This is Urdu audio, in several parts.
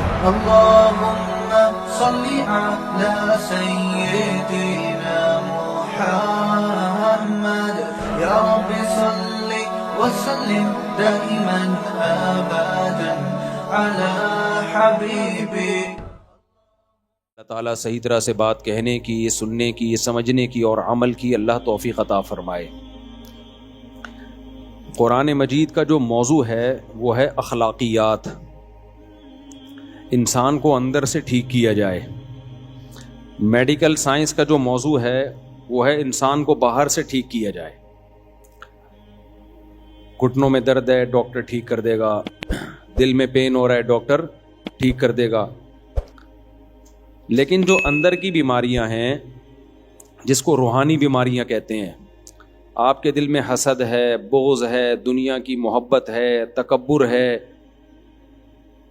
اللهم صل على سيدنا محمد يا رب صل وسلم دائما ابدا على حبيبي. اللہ تعالیٰ صحیح طرح سے بات کہنے کی، سننے کی، سمجھنے کی اور عمل کی اللہ توفیق عطا فرمائے. قرآن مجید کا جو موضوع ہے وہ ہے اخلاقیات، انسان کو اندر سے ٹھیک کیا جائے. میڈیکل سائنس کا جو موضوع ہے وہ ہے انسان کو باہر سے ٹھیک کیا جائے. گھٹنوں میں درد ہے ڈاکٹر ٹھیک کر دے گا، دل میں پین ہو رہا ہے ڈاکٹر ٹھیک کر دے گا. لیکن جو اندر کی بیماریاں ہیں جس کو روحانی بیماریاں کہتے ہیں، آپ کے دل میں حسد ہے، بغض ہے، دنیا کی محبت ہے، تکبر ہے،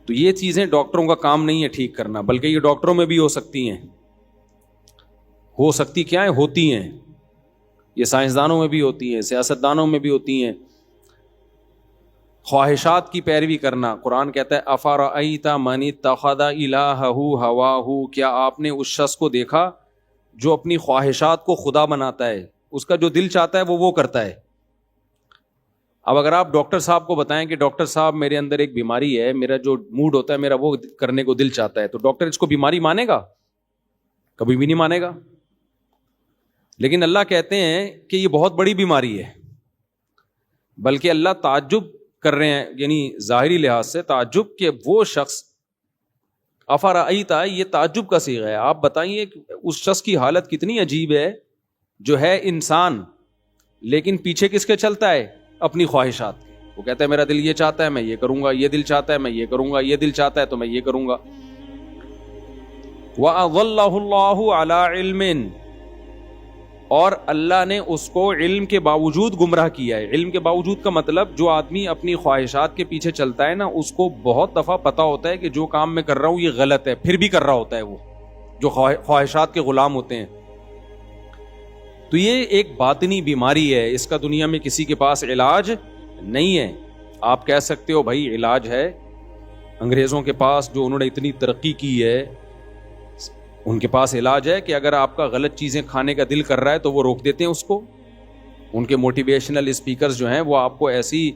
تو یہ چیزیں ڈاکٹروں کا کام نہیں ہے ٹھیک کرنا، بلکہ یہ ڈاکٹروں میں بھی ہو سکتی ہیں. ہو سکتی کیا ہیں؟ ہوتی ہیں. یہ سائنسدانوں میں بھی ہوتی ہیں، سیاستدانوں میں بھی ہوتی ہیں. خواہشات کی پیروی کرنا، قرآن کہتا ہے افرأیت من اتخذ الہہ ہواہ، کیا آپ نے اس شخص کو دیکھا جو اپنی خواہشات کو خدا بناتا ہے، اس کا جو دل چاہتا ہے وہ کرتا ہے. اب اگر آپ ڈاکٹر صاحب کو بتائیں کہ ڈاکٹر صاحب میرے اندر ایک بیماری ہے، میرا جو موڈ ہوتا ہے میرا وہ کرنے کو دل چاہتا ہے، تو ڈاکٹر اس کو بیماری مانے گا؟ کبھی بھی نہیں مانے گا. لیکن اللہ کہتے ہیں کہ یہ بہت بڑی بیماری ہے، بلکہ اللہ تعجب کر رہے ہیں، یعنی ظاہری لحاظ سے تعجب کہ وہ شخص افرأیت، یہ تعجب کا صیغہ ہے. آپ بتائیے کہ اس شخص کی حالت کتنی عجیب ہے جو ہے انسان لیکن پیچھے کس کے چلتا ہے؟ اپنی خواہشات. وہ کہتا ہے میرا دل یہ چاہتا ہے میں یہ کروں گا، یہ دل چاہتا ہے میں یہ کروں گا، یہ دل چاہتا ہے تو میں یہ کروں گا. وَأَضَلَّهُ اللَّهُ عَلَىٰ عِلْمٍ، اور اللہ نے اس کو علم کے باوجود گمراہ کیا ہے. علم کے باوجود کا مطلب جو آدمی اپنی خواہشات کے پیچھے چلتا ہے نا، اس کو بہت دفعہ پتا ہوتا ہے کہ جو کام میں کر رہا ہوں یہ غلط ہے، پھر بھی کر رہا ہوتا ہے. وہ جو خواہشات کے غلام ہوتے ہیں، تو یہ ایک باطنی بیماری ہے. اس کا دنیا میں کسی کے پاس علاج نہیں ہے. آپ کہہ سکتے ہو بھائی علاج ہے، انگریزوں کے پاس جو انہوں نے اتنی ترقی کی ہے ان کے پاس علاج ہے کہ اگر آپ کا غلط چیزیں کھانے کا دل کر رہا ہے تو وہ روک دیتے ہیں اس کو. ان کے موٹیویشنل اسپیکرز جو ہیں وہ آپ کو ایسی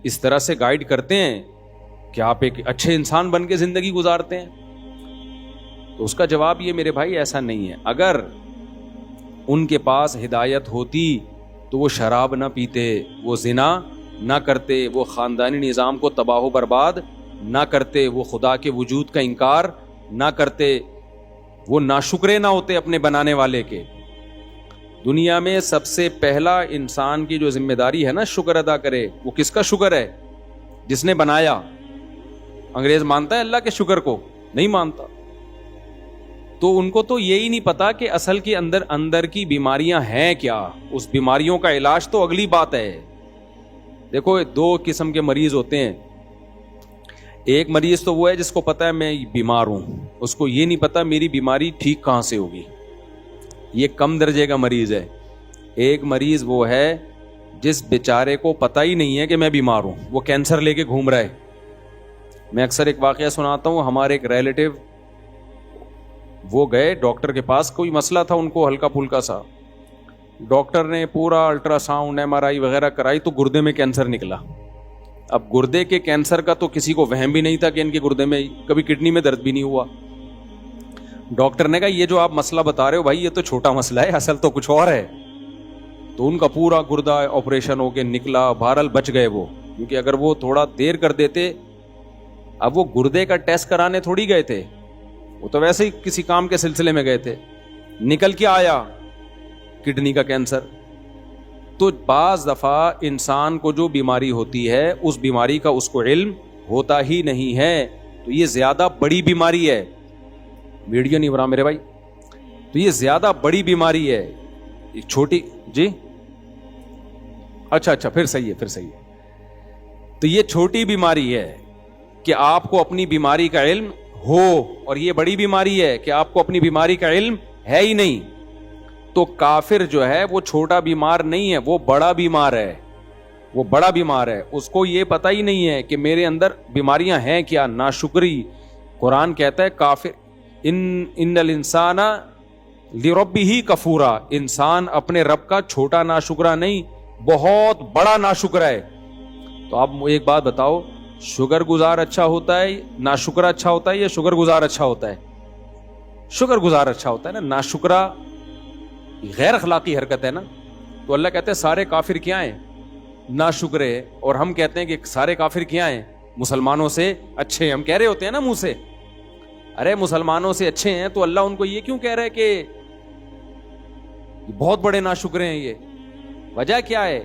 اس طرح سے گائیڈ کرتے ہیں کہ آپ ایک اچھے انسان بن کے زندگی گزارتے ہیں. تو اس کا جواب یہ میرے بھائی ایسا نہیں ہے. اگر ان کے پاس ہدایت ہوتی تو وہ شراب نہ پیتے، وہ زنا نہ کرتے، وہ خاندانی نظام کو تباہ و برباد نہ کرتے، وہ خدا کے وجود کا انکار نہ کرتے، وہ ناشکرے نہ ہوتے اپنے بنانے والے کے. دنیا میں سب سے پہلا انسان کی جو ذمہ داری ہے نا شکر ادا کرے، وہ کس کا شکر ہے؟ جس نے بنایا. انگریز مانتا ہے اللہ کے شکر کو؟ نہیں مانتا. تو ان کو تو یہی نہیں پتا کہ اصل کے اندر کی بیماریاں ہیں کیا. اس بیماریوں کا علاج تو اگلی بات ہے. دیکھو دو قسم کے مریض ہوتے ہیں. ایک مریض تو وہ ہے جس کو پتا ہے میں بیمار ہوں، اس کو یہ نہیں پتا میری بیماری ٹھیک کہاں سے ہوگی، یہ کم درجے کا مریض ہے. ایک مریض وہ ہے جس بیچارے کو پتا ہی نہیں ہے کہ میں بیمار ہوں، وہ کینسر لے کے گھوم رہا ہے. میں اکثر ایک واقعہ سناتا ہوں. ہمارے ایک ریلیٹیو وہ گئے ڈاکٹر کے پاس، کوئی مسئلہ تھا ان کو ہلکا پھلکا سا. ڈاکٹر نے پورا الٹرا ساؤنڈ ایم آر آئی وغیرہ کرائی تو گردے میں کینسر نکلا. اب گردے کے کینسر کا تو کسی کو وہم بھی نہیں تھا کہ ان کے گردے میں کبھی کڈنی میں درد بھی نہیں ہوا. ڈاکٹر نے کہا یہ جو آپ مسئلہ بتا رہے ہو بھائی یہ تو چھوٹا مسئلہ ہے، اصل تو کچھ اور ہے. تو ان کا پورا گردہ آپریشن ہو کے نکلا. بہرحال بچ گئے وہ، کیونکہ اگر وہ تھوڑا دیر کر دیتے، اب وہ گردے کا ٹیسٹ کرانے تھوڑی گئے تھے، وہ تو ویسے ہی کسی کام کے سلسلے میں گئے تھے، نکل کے آیا کڈنی کا کینسر. تو بعض دفعہ انسان کو جو بیماری ہوتی ہے اس بیماری کا اس کو علم ہوتا ہی نہیں ہے، تو یہ زیادہ بڑی بیماری ہے. ویڈیو نہیں بنا میرے بھائی. تو یہ زیادہ بڑی بیماری ہے. ایک چھوٹی جی اچھا پھر صحیح ہے. تو یہ چھوٹی بیماری ہے کہ آپ کو اپنی بیماری کا علم ہو، اور یہ بڑی بیماری ہے کہ آپ کو اپنی بیماری کا علم ہے ہی نہیں. تو کافر جو ہے وہ چھوٹا بیمار نہیں ہے، وہ بڑا بیمار ہے. اس کو یہ پتہ ہی نہیں ہے کہ میرے اندر بیماریاں ہیں کیا. ناشکری، قرآن کہتا ہے کافر ان الانسان لربہ کفورا، انسان اپنے رب کا چھوٹا ناشکرا نہیں، بہت بڑا ناشکرا ہے. تو آپ ایک بات بتاؤ، شکر گزار اچھا ہوتا ہے، ناشکرا اچھا ہوتا ہے، یا شکر گزار اچھا ہوتا ہے؟ شکر گزار اچھا ہوتا ہے نا. ناشکرا غیر اخلاقی حرکت ہے نا. تو اللہ کہتے ہیں سارے کافر کیا ہیں؟ ناشکرے. اور ہم کہتے ہیں کہ سارے کافر کیا ہیں؟ مسلمانوں سے اچھے. ہم کہہ رہے ہوتے ہیں نا منہ سے، ارے مسلمانوں سے اچھے ہیں، تو اللہ ان کو یہ کیوں کہہ رہا ہے کہ بہت بڑے ناشکرے ہیں؟ یہ وجہ کیا ہے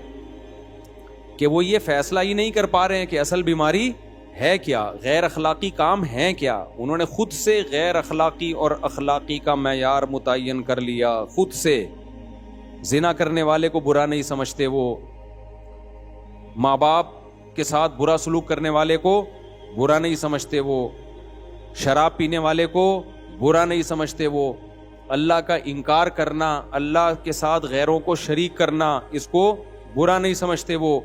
کہ وہ یہ فیصلہ ہی نہیں کر پا رہے ہیں کہ اصل بیماری ہے کیا، غیر اخلاقی کام ہے کیا. انہوں نے خود سے غیر اخلاقی اور اخلاقی کا معیار متعین کر لیا. خود سے زنا کرنے والے کو برا نہیں سمجھتے، وہ ماں باپ کے ساتھ برا سلوک کرنے والے کو برا نہیں سمجھتے، وہ شراب پینے والے کو برا نہیں سمجھتے، وہ اللہ کا انکار کرنا، اللہ کے ساتھ غیروں کو شریک کرنا، اس کو برا نہیں سمجھتے وہ.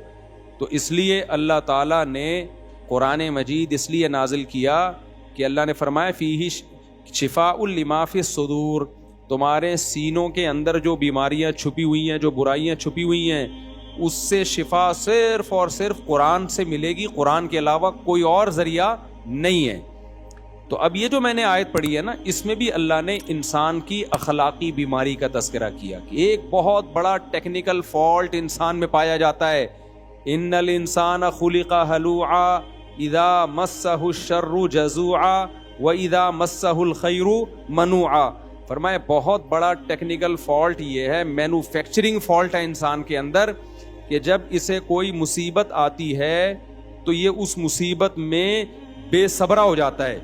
تو اس لیے اللہ تعالیٰ نے قرآن مجید اس لیے نازل کیا کہ اللہ نے فرمایا فیہ شفاء لما فی الصدور، تمہارے سینوں کے اندر جو بیماریاں چھپی ہوئی ہیں، جو برائیاں چھپی ہوئی ہیں، اس سے شفا صرف اور صرف قرآن سے ملے گی. قرآن کے علاوہ کوئی اور ذریعہ نہیں ہے. تو اب یہ جو میں نے آیت پڑھی ہے نا، اس میں بھی اللہ نے انسان کی اخلاقی بیماری کا تذکرہ کیا کہ ایک بہت بڑا ٹیکنیکل فالٹ انسان میں پایا جاتا ہے. ان الانسان خلق ہلوعا اذا مسہ الشر جزوعا واذا مسہ الخیر منوعا. فرمایا بہت بڑا ٹیکنیکل فالٹ یہ ہے، مینوفیکچرنگ فالٹ ہے انسان کے اندر، کہ جب اسے کوئی مصیبت آتی ہے تو یہ اس مصیبت میں بے صبرا ہو جاتا ہے،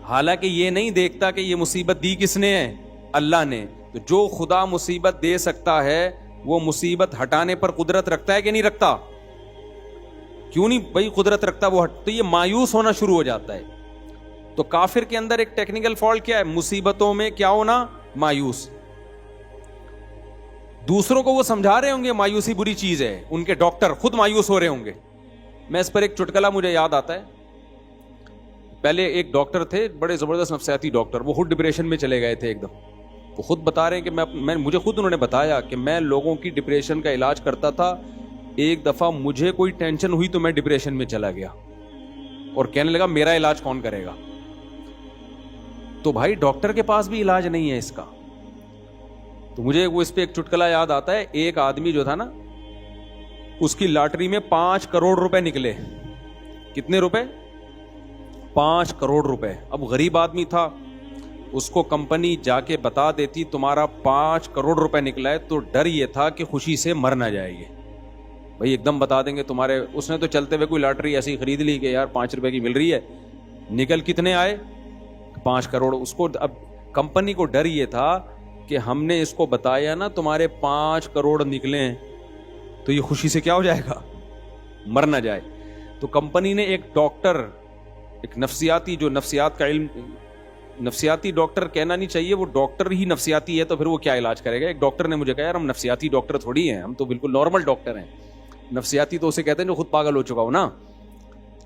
حالانکہ یہ نہیں دیکھتا کہ یہ مصیبت دی کس نے ہے؟ اللہ نے. تو جو خدا مصیبت دے سکتا ہے وہ مصیبت ہٹانے پر قدرت رکھتا ہے کہ نہیں رکھتا؟ کیوں نہیں بھائی قدرت رکھتا وہ تو یہ مایوس ہونا شروع ہو جاتا ہے. تو کافر کے اندر ایک ٹیکنیکل فالٹ کیا ہے؟ مصیبتوں میں کیا ہونا؟ مایوس. دوسروں کو وہ سمجھا رہے ہوں گے مایوسی بری چیز ہے، ان کے ڈاکٹر خود مایوس ہو رہے ہوں گے. میں اس پر ایک چٹکلا مجھے یاد آتا ہے. پہلے ایک ڈاکٹر تھے، بڑے زبردست نفسیاتی ڈاکٹر، وہ خود ڈپریشن میں چلے گئے تھے ایک دم. وہ خود بتا رہے ہیں کہ مجھے خود انہوں نے بتایا کہ میں لوگوں کی ڈپریشن کا علاج کرتا تھا. ایک دفعہ مجھے کوئی ٹینشن ہوئی تو میں ڈپریشن میں چلا گیا اور کہنے لگا میرا علاج کون کرے گا. تو بھائی ڈاکٹر کے پاس بھی علاج نہیں ہے اس کا. تو مجھے وہ اس پہ ایک چٹکلا یاد آتا ہے. ایک آدمی جو تھا نا، اس کی لاٹری میں 5 کروڑ روپے نکلے. کتنے روپے؟ 5 کروڑ روپے. اب غریب آدمی تھا، اس کو کمپنی جا کے بتا دیتی تمہارا 5 کروڑ روپے نکلا ہے، تو ڈر یہ تھا کہ خوشی سے مر نہ جائے گی. بھائی ایک دم بتا دیں گے تمہارے. اس نے تو چلتے ہوئے کوئی لاٹری ایسی خرید لی کہ یار 5 روپے کی مل رہی ہے. نکل کتنے آئے؟ 5 کروڑ. اس کو اب کمپنی کو ڈر یہ تھا کہ ہم نے اس کو بتایا نا تمہارے 5 کروڑ نکلے ہیں، تو یہ خوشی سے کیا ہو جائے گا؟ مر نہ جائے. تو کمپنی نے ایک ڈاکٹر، ایک نفسیاتی، جو نفسیات کا علم، نفسیاتی ڈاکٹر کہنا نہیں چاہیے، وہ ڈاکٹر ہی نفسیاتی ہے تو پھر وہ کیا علاج کرے گا. ایک ڈاکٹر نے مجھے کہا یار ہم نفسیاتی ڈاکٹر تھوڑی ہیں، ہم تو بالکل نارمل ڈاکٹر ہیں. نفسیاتی تو اسے کہتے ہیں جو خود پاگل ہو چکا ہو نا.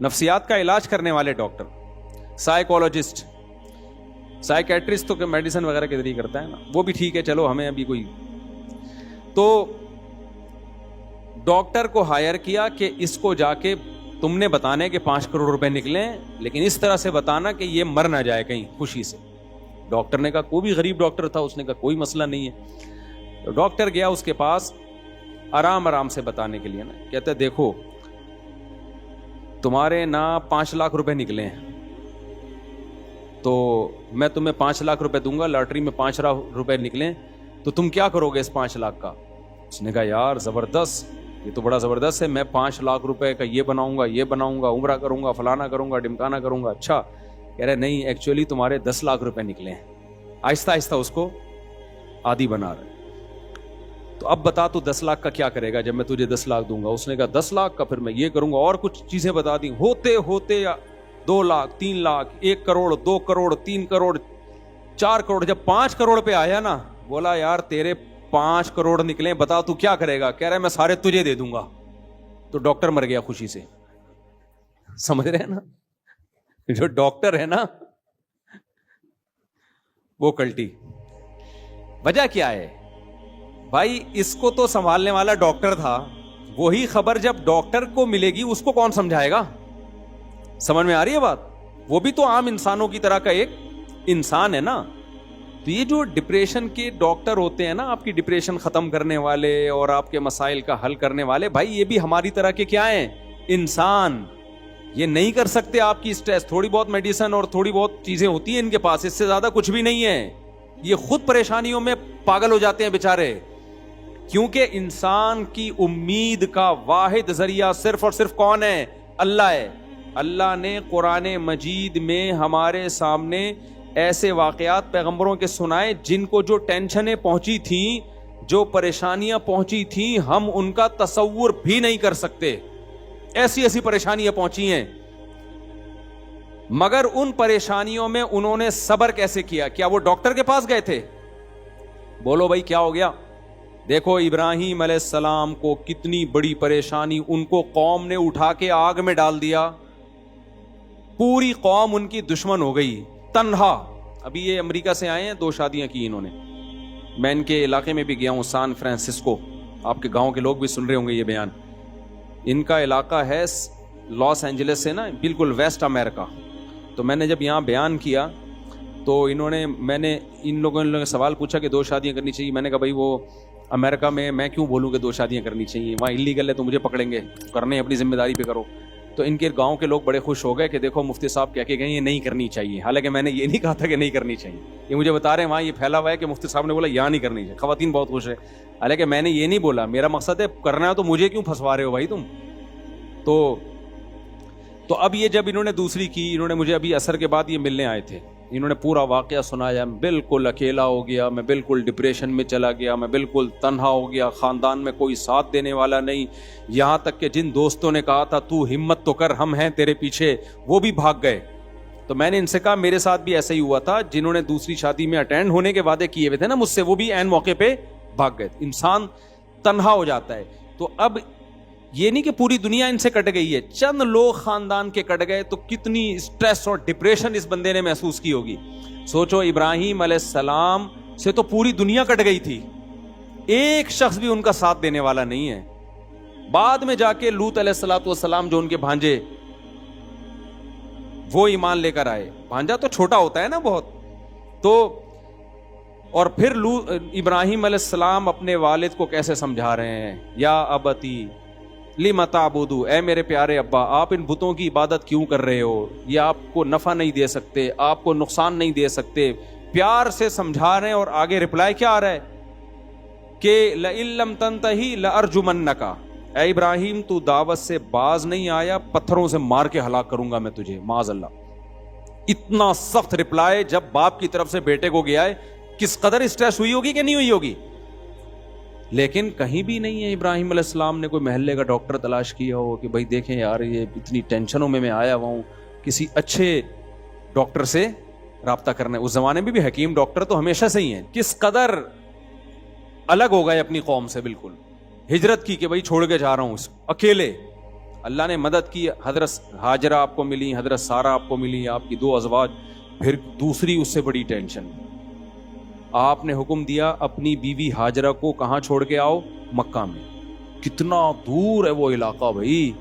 نفسیات کا علاج کرنے والے ڈاکٹر، سائیکولوجسٹ، سائیکیٹرسٹ تو میڈیسن وغیرہ کے ذریعے کرتا ہے نا، وہ بھی ٹھیک ہے، چلو ہمیں ابھی کوئی. تو ڈاکٹر کو ہائر کیا کہ اس کو جا کے تم نے بتانے کہ 5 کروڑ روپے نکلے، لیکن اس طرح سے بتانا کہ یہ مر نہ جائے کہیں خوشی سے. ڈاکٹر نے کہا، کوئی بھی غریب ڈاکٹر تھا، اس نے کہا کوئی مسئلہ نہیں ہے. تو ڈاکٹر گیا اس کے پاس آرام سے بتانے کے لیے نا. کہتے دیکھو تمہارے نا 5 لاکھ روپے نکلے ہیں، تو میں تمہیں 5 لاکھ روپے دوں گا. لاٹری میں 5 لاکھ روپے نکلے تو تم کیا کرو گے اس 5 لاکھ کا؟ اس نے کہا یار زبردست، یہ تو بڑا زبردست ہے، میں 5 لاکھ روپے کا یہ بناؤں گا، عمرہ کروں گا، فلانا کروں گا، ڈمکانا کروں گا. اچھا. کہہ رہے نہیں، ایکچولی تمہارے 10 لاکھ روپے نکلے ہیں. آہستہ آہستہ اس کو عادی بنا رہے. تو اب بتا تو 10 لاکھ کا کیا کرے گا جب میں تجھے 10 لاکھ دوں گا؟ اس نے کہا 10 لاکھ کا پھر میں یہ کروں گا، اور کچھ چیزیں بتا دی. ہوتے ہوتے 2 لاکھ، 3 لاکھ، 1 کروڑ، 2 کروڑ، 3 کروڑ، 4 کروڑ. جب 5 کروڑ پہ آیا نا، بولا یار تیرے 5 کروڑ نکلے، بتا تو کیا کرے گا؟ کہہ رہا ہے میں سارے تجھے دے دوں گا. تو ڈاکٹر مر گیا خوشی سے. سمجھ رہے ہیں نا؟ جو ڈاکٹر ہے نا وہ کلٹی. وجہ کیا ہے بھائی؟ اس کو تو سنبھالنے والا ڈاکٹر تھا, وہی خبر جب ڈاکٹر کو ملے گی اس کو کون سمجھائے گا؟ سمجھ میں آ رہی ہے بات؟ وہ بھی تو عام انسانوں کی طرح کا ایک انسان ہے نا. تو یہ جو ڈپریشن کے ڈاکٹر ہوتے ہیں نا, آپ کی ڈپریشن ختم کرنے والے اور آپ کے مسائل کا حل کرنے والے, بھائی یہ بھی ہماری طرح کے کیا ہیں؟ انسان. یہ نہیں کر سکتے آپ کی اسٹریس. تھوڑی بہت میڈیسن اور تھوڑی بہت چیزیں ہوتی ہیں ان کے پاس, اس سے زیادہ کچھ بھی نہیں ہے. یہ خود پریشانیوں میں پاگل ہو جاتے ہیں بیچارے, کیونکہ انسان کی امید کا واحد ذریعہ صرف اور صرف کون ہے؟ اللہ ہے. اللہ نے قرآن مجید میں ہمارے سامنے ایسے واقعات پیغمبروں کے سنائے جن کو جو ٹینشنیں پہنچی تھیں, جو پریشانیاں پہنچی تھیں, ہم ان کا تصور بھی نہیں کر سکتے. ایسی ایسی پریشانیاں پہنچی ہیں, مگر ان پریشانیوں میں انہوں نے صبر کیسے کیا؟ کیا وہ ڈاکٹر کے پاس گئے تھے؟ بولو بھائی کیا ہو گیا؟ دیکھو ابراہیم علیہ السلام کو کتنی بڑی پریشانی, ان کو قوم نے اٹھا کے آگ میں ڈال دیا, پوری قوم ان کی دشمن ہو گئی, تنہا. ابھی یہ امریکہ سے آئے ہیں, 2 شادیاں کی انہوں نے. میں ان کے علاقے میں بھی گیا ہوں, سان فرانسسکو. آپ کے گاؤں کے لوگ بھی سن رہے ہوں گے یہ بیان. ان کا علاقہ ہے لاس اینجلس سے نا, بالکل ویسٹ امریکہ. تو میں نے جب یہاں بیان کیا تو میں نے ان لوگوں نے سوال پوچھا کہ 2 شادیاں کرنی چاہیے. میں نے کہا بھائی وہ امریکہ میں کیوں بولوں کہ 2 شادیاں کرنی چاہیے, وہاں انلیگل ہے تو مجھے پکڑیں گے, کرنے اپنی ذمہ داری پہ کرو. تو ان کے گاؤں کے لوگ بڑے خوش ہو گئے کہ دیکھو مفتی صاحب کہہ کے گئے یہ نہیں کرنی چاہیے. حالانکہ میں نے یہ نہیں کہا تھا کہ نہیں کرنی چاہیے, یہ مجھے بتا رہے ہیں وہاں یہ پھیلا ہوا ہے کہ مفتی صاحب نے بولا یہاں نہیں کرنی چاہیے. خواتین بہت خوش ہے, حالانکہ میں نے یہ نہیں بولا. میرا مقصد ہے کرنا ہے تو مجھے کیوں پھنسوا رہے ہو بھائی تم. تو اب یہ جب انہوں نے دوسری کی, انہوں نے مجھے ابھی عصر کے بعد یہ ملنے آئے تھے, انہوں نے پورا واقعہ سنایا. بالکل اکیلا ہو گیا میں, بالکل ڈپریشن میں چلا گیا میں, بالکل تنہا ہو گیا, خاندان میں کوئی ساتھ دینے والا نہیں. یہاں تک کہ جن دوستوں نے کہا تھا تو ہمت تو کر, ہم ہیں تیرے پیچھے, وہ بھی بھاگ گئے. تو میں نے ان سے کہا میرے ساتھ بھی ایسا ہی ہوا تھا, جنہوں نے دوسری شادی میں اٹینڈ ہونے کے وعدے کیے ہوئے تھے نا مجھ سے, وہ بھی عین موقع پہ بھاگ گئے. انسان تنہا ہو جاتا ہے. تو اب یہ نہیں کہ پوری دنیا ان سے کٹ گئی ہے, چند لوگ خاندان کے کٹ گئے, تو کتنی اسٹریس اور ڈپریشن اس بندے نے محسوس کی ہوگی. سوچو ابراہیم علیہ السلام سے تو پوری دنیا کٹ گئی تھی, ایک شخص بھی ان کا ساتھ دینے والا نہیں ہے. بعد میں جا کے لوط علیہ الصلوۃ والسلام جو ان کے بھانجے, وہ ایمان لے کر آئے. بھانجا تو چھوٹا ہوتا ہے نا بہت. تو اور پھر ابراہیم علیہ السلام اپنے والد کو کیسے سمجھا رہے ہیں, یا ابتی لم تعبدو, اے میرے پیارے ابا آپ ان بتوں کی عبادت کیوں کر رہے ہو, یہ آپ کو نفع نہیں دے سکتے, آپ کو نقصان نہیں دے سکتے. پیار سے سمجھا رہے ہیں. اور آگے رپلائی کیا آ رہا ہے کہ لئن لم تنتہی لارجمنک, اے ابراہیم تو دعوت سے باز نہیں آیا, پتھروں سے مار کے ہلاک کروں گا میں تجھے, معاذ اللہ. اتنا سخت رپلائی جب باپ کی طرف سے بیٹے کو گیا ہے, کس قدر اسٹریس ہوئی ہوگی کہ نہیں ہوئی ہوگی. لیکن کہیں بھی نہیں ہے ابراہیم علیہ السلام نے کوئی محلے کا ڈاکٹر تلاش کیا ہو کہ بھائی دیکھیں یار یہ اتنی ٹینشنوں میں آیا ہوا ہوں, کسی اچھے ڈاکٹر سے رابطہ کرنا ہے. اس زمانے میں بھی حکیم ڈاکٹر تو ہمیشہ سے ہی ہیں. کس قدر الگ ہو گئے اپنی قوم سے, بالکل ہجرت کی کہ بھائی چھوڑ کے جا رہا ہوں اکیلے. اللہ نے مدد کی, حضرت ہاجرہ آپ کو ملی, حضرت سارہ آپ کو ملی, آپ کی 2 ازواج. پھر دوسری اس سے بڑی ٹینشن, آپ نے حکم دیا اپنی بیوی ہاجرہ کو کہاں چھوڑ کے آؤ, مکہ میں. کتنا دور ہے وہ علاقہ بھائی,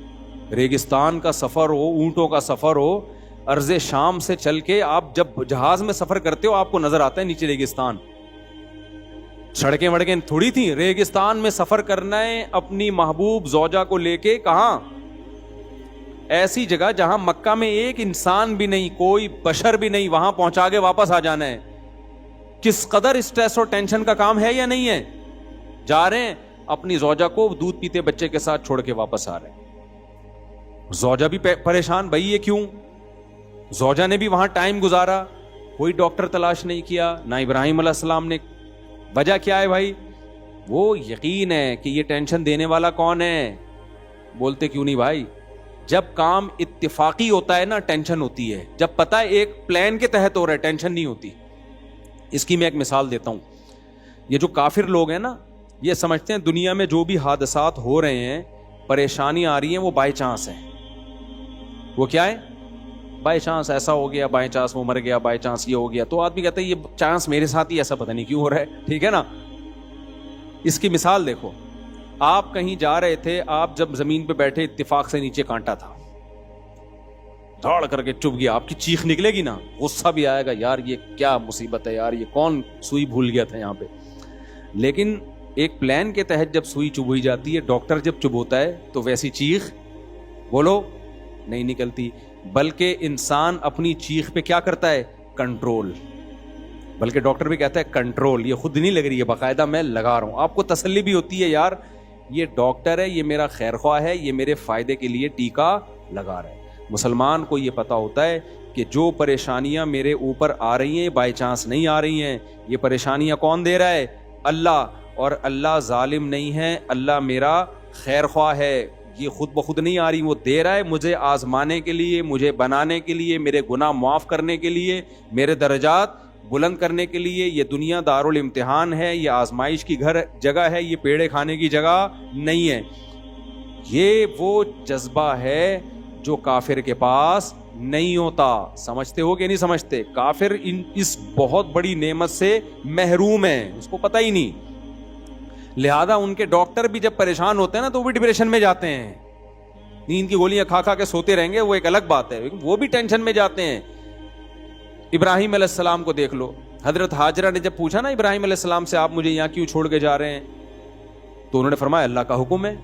ریگستان کا سفر ہو, اونٹوں کا سفر ہو, ارض شام سے چل کے آپ جب جہاز میں سفر کرتے ہو آپ کو نظر آتا ہے نیچے ریگستان. سڑکیں وڑکیں تھوڑی تھی, ریگستان میں سفر کرنا ہے اپنی محبوب زوجہ کو لے کے. کہاں؟ ایسی جگہ جہاں مکہ میں ایک انسان بھی نہیں, کوئی بشر بھی نہیں, وہاں پہنچا کے واپس آ جانا ہے. کس قدر اسٹریس اور ٹینشن کا کام ہے یا نہیں ہے. جا رہے ہیں اپنی زوجہ کو دودھ پیتے بچے کے ساتھ چھوڑ کے واپس آ رہے ہیں. زوجہ بھی پریشان, بھائی یہ کیوں. زوجہ نے بھی وہاں ٹائم گزارا, کوئی ڈاکٹر تلاش نہیں کیا, نہ ابراہیم علیہ السلام نے. وجہ کیا ہے بھائی؟ وہ یقین ہے کہ یہ ٹینشن دینے والا کون ہے. بولتے کیوں نہیں بھائی؟ جب کام اتفاقی ہوتا ہے نا ٹینشن ہوتی ہے, جب پتہ ہے ایک پلان کے تحت ہو رہا ہے ٹینشن نہیں ہوتی. اس کی میں ایک مثال دیتا ہوں. یہ جو کافر لوگ ہیں نا, یہ سمجھتے ہیں دنیا میں جو بھی حادثات ہو رہے ہیں, پریشانی آ رہی ہیں, وہ بائی چانس ہیں. وہ کیا ہے؟ بائی چانس ایسا ہو گیا, بائی چانس وہ مر گیا, بائی چانس یہ ہو گیا, تو آدمی کہتا ہے یہ چانس میرے ساتھ ہی ایسا پتہ نہیں کیوں ہو رہا ہے, ٹھیک ہے نا. اس کی مثال دیکھو, آپ کہیں جا رہے تھے, آپ جب زمین پہ بیٹھے اتفاق سے نیچے کانٹا تھا, دھاڑ کر کے چپ گیا, آپ کی چیخ نکلے گی نا, غصہ بھی آئے گا, یار یہ کیا مصیبت ہے یار, یہ کون سوئی بھول گیا تھا یہاں پہ. لیکن ایک پلان کے تحت جب سوئی چبھوئی جاتی ہے, ڈاکٹر جب چبھوتا ہے تو ویسی چیخ بولو نہیں نکلتی, بلکہ انسان اپنی چیخ پہ کیا کرتا ہے, کنٹرول. بلکہ ڈاکٹر بھی کہتا ہے کنٹرول, یہ خود نہیں لگ رہی ہے, باقاعدہ میں لگا رہا ہوں. آپ کو تسلی بھی ہوتی ہے, یار یہ ڈاکٹر ہے, یہ میرا خیر خواہ ہے, یہ میرے فائدے کے لیے ٹیکا لگا رہا ہے. مسلمان کو یہ پتا ہوتا ہے کہ جو پریشانیاں میرے اوپر آ رہی ہیں بائی چانس نہیں آ رہی ہیں, یہ پریشانیاں کون دے رہا ہے, اللہ. اور اللہ ظالم نہیں ہے, اللہ میرا خیر خواہ ہے, یہ خود بخود نہیں آ رہی, وہ دے رہا ہے مجھے آزمانے کے لیے, مجھے بنانے کے لیے, میرے گناہ معاف کرنے کے لیے, میرے درجات بلند کرنے کے لیے. یہ دنیا دارالامتحان ہے, یہ آزمائش کی جگہ ہے, یہ پیڑے کھانے کی جگہ نہیں ہے. یہ وہ جذبہ ہے جو کافر کے پاس نہیں ہوتا. سمجھتے ہو کہ نہیں سمجھتے؟ کافر اس بہت بڑی نعمت سے محروم ہے, اس کو پتہ ہی نہیں. لہذا ان کے ڈاکٹر بھی جب پریشان ہوتے ہیں نا تو وہ بھی ڈپریشن میں جاتے ہیں, نیند کی گولیاں کھا کھا کے سوتے رہیں گے, وہ ایک الگ بات ہے, وہ بھی ٹینشن میں جاتے ہیں. ابراہیم علیہ السلام کو دیکھ لو, حضرت ہاجرہ نے جب پوچھا نا ابراہیم علیہ السلام سے, آپ مجھے یہاں کیوں چھوڑ کے جا رہے ہیں, تو انہوں نے فرمایا اللہ کا حکم ہے.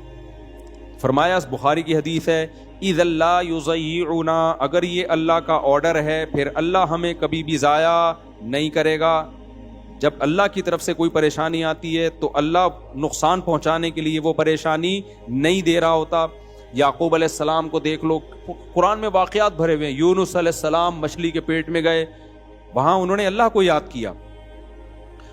فرمایا, بخاری کی حدیث ہے, اذا اللہ یضیعنا, اگر یہ اللہ کا آرڈر ہے پھر اللہ ہمیں کبھی بھی ضائع نہیں کرے گا. جب اللہ کی طرف سے کوئی پریشانی آتی ہے تو اللہ نقصان پہنچانے کے لیے وہ پریشانی نہیں دے رہا ہوتا. یعقوب علیہ السلام کو دیکھ لو, قرآن میں واقعات بھرے ہوئے ہیں. یونس علیہ السلام مچھلی کے پیٹ میں گئے, وہاں انہوں نے اللہ کو یاد کیا.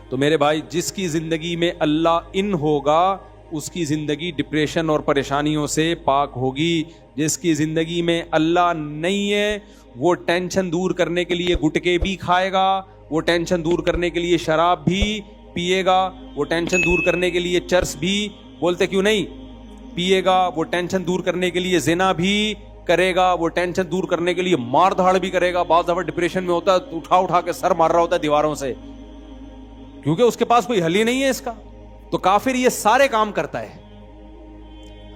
تو میرے بھائی, جس کی زندگی میں اللہ ان ہوگا اس کی زندگی ڈپریشن اور پریشانیوں سے پاک ہوگی. جس کی زندگی میں اللہ نہیں ہے وہ ٹینشن دور کرنے کے لیے گٹکے بھی کھائے گا, وہ ٹینشن دور کرنے کے لیے شراب بھی پیے گا, وہ ٹینشن دور کرنے کے لیے چرس بھی, بولتے کیوں نہیں, پیے گا, وہ ٹینشن دور کرنے کے لیے زنا بھی کرے گا, وہ ٹینشن دور کرنے کے لیے مار دھاڑ بھی کرے گا. بعض دفعہ ڈپریشن میں ہوتا ہے, اٹھا اٹھا کے سر مار رہا ہوتا ہے دیواروں سے, کیونکہ اس کے پاس کوئی حل ہی نہیں ہے اس کا. تو کافر یہ سارے کام کرتا ہے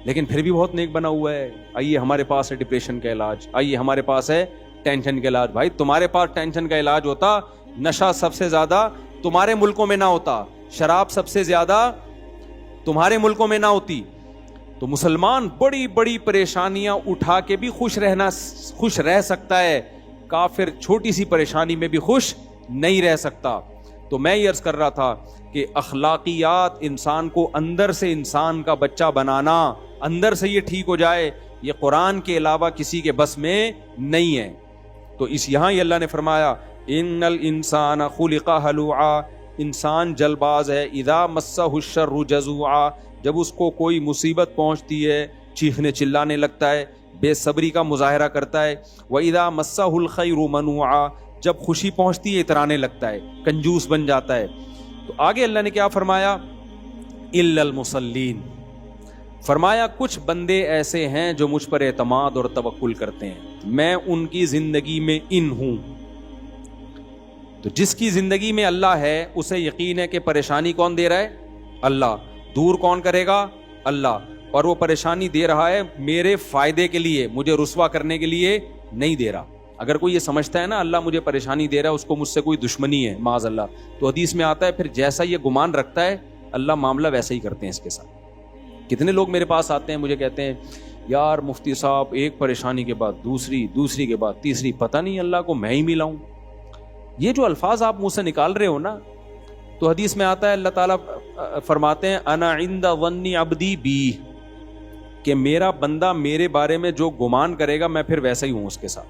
لیکن پھر بھی بہت نیک بنا ہوا ہے. آئیے ہمارے پاس ہے ڈپریشن کا علاج, آئیے ہمارے پاس ہے ٹینشن کا علاج. بھائی تمہارے پاس ٹینشن کا علاج ہوتا, نشہ سب سے زیادہ تمہارے ملکوں میں نہ ہوتا, شراب سب سے زیادہ تمہارے ملکوں میں نہ ہوتی. تو مسلمان بڑی بڑی پریشانیاں اٹھا کے بھی خوش رہ سکتا ہے, کافر چھوٹی سی پریشانی میں بھی خوش نہیں رہ سکتا. تو میں یہ عرض کر رہا تھا کہ اخلاقیات انسان کو اندر سے انسان کا بچہ بنانا, اندر سے یہ ٹھیک ہو جائے, یہ قرآن کے علاوہ کسی کے بس میں نہیں ہے. تو اس یہاں یہ اللہ نے فرمایا ان الانسان خلق ہلوعا, انسان جل باز ہے. اذا مسہ الشر جزوعا, جب اس کو کوئی مصیبت پہنچتی ہے چیخنے چلانے لگتا ہے, بے صبری کا مظاہرہ کرتا ہے. وَإِذَا مَسَّهُ الْخَيْرُ مَنُوعًا, جب خوشی پہنچتی ہے اترانے لگتا ہے, کنجوس بن جاتا ہے. تو آگے اللہ نے کیا فرمایا, إِلَّا الْمُصَلِّينَ, فرمایا کچھ بندے ایسے ہیں جو مجھ پر اعتماد اور توکل کرتے ہیں, میں ان کی زندگی میں ان ہوں. تو جس کی زندگی میں اللہ ہے اسے یقین ہے کہ پریشانی کون دے رہا ہے, اللہ. دور کون کرے گا, اللہ. اور وہ پریشانی دے رہا ہے میرے فائدے کے لیے, مجھے رسوا کرنے کے لیے نہیں دے رہا. اگر کوئی یہ سمجھتا ہے نا اللہ مجھے پریشانی دے رہا ہے, اس کو مجھ سے کوئی دشمنی ہے معاذ اللہ, تو حدیث میں آتا ہے پھر جیسا یہ گمان رکھتا ہے اللہ معاملہ ویسا ہی کرتے ہیں اس کے ساتھ. کتنے لوگ میرے پاس آتے ہیں, مجھے کہتے ہیں یار مفتی صاحب ایک پریشانی کے بعد دوسری کے بعد تیسری, پتہ نہیں اللہ کو میں ہی ملا ہوں. یہ جو الفاظ آپ منہ سے نکال رہے ہو نا, تو حدیث میں آتا ہے اللہ تعالیٰ فرماتے ہیں انا عند ظن عبدی بی, کہ میرا بندہ میرے بارے میں جو گمان کرے گا میں پھر ویسا ہی ہوں اس کے ساتھ.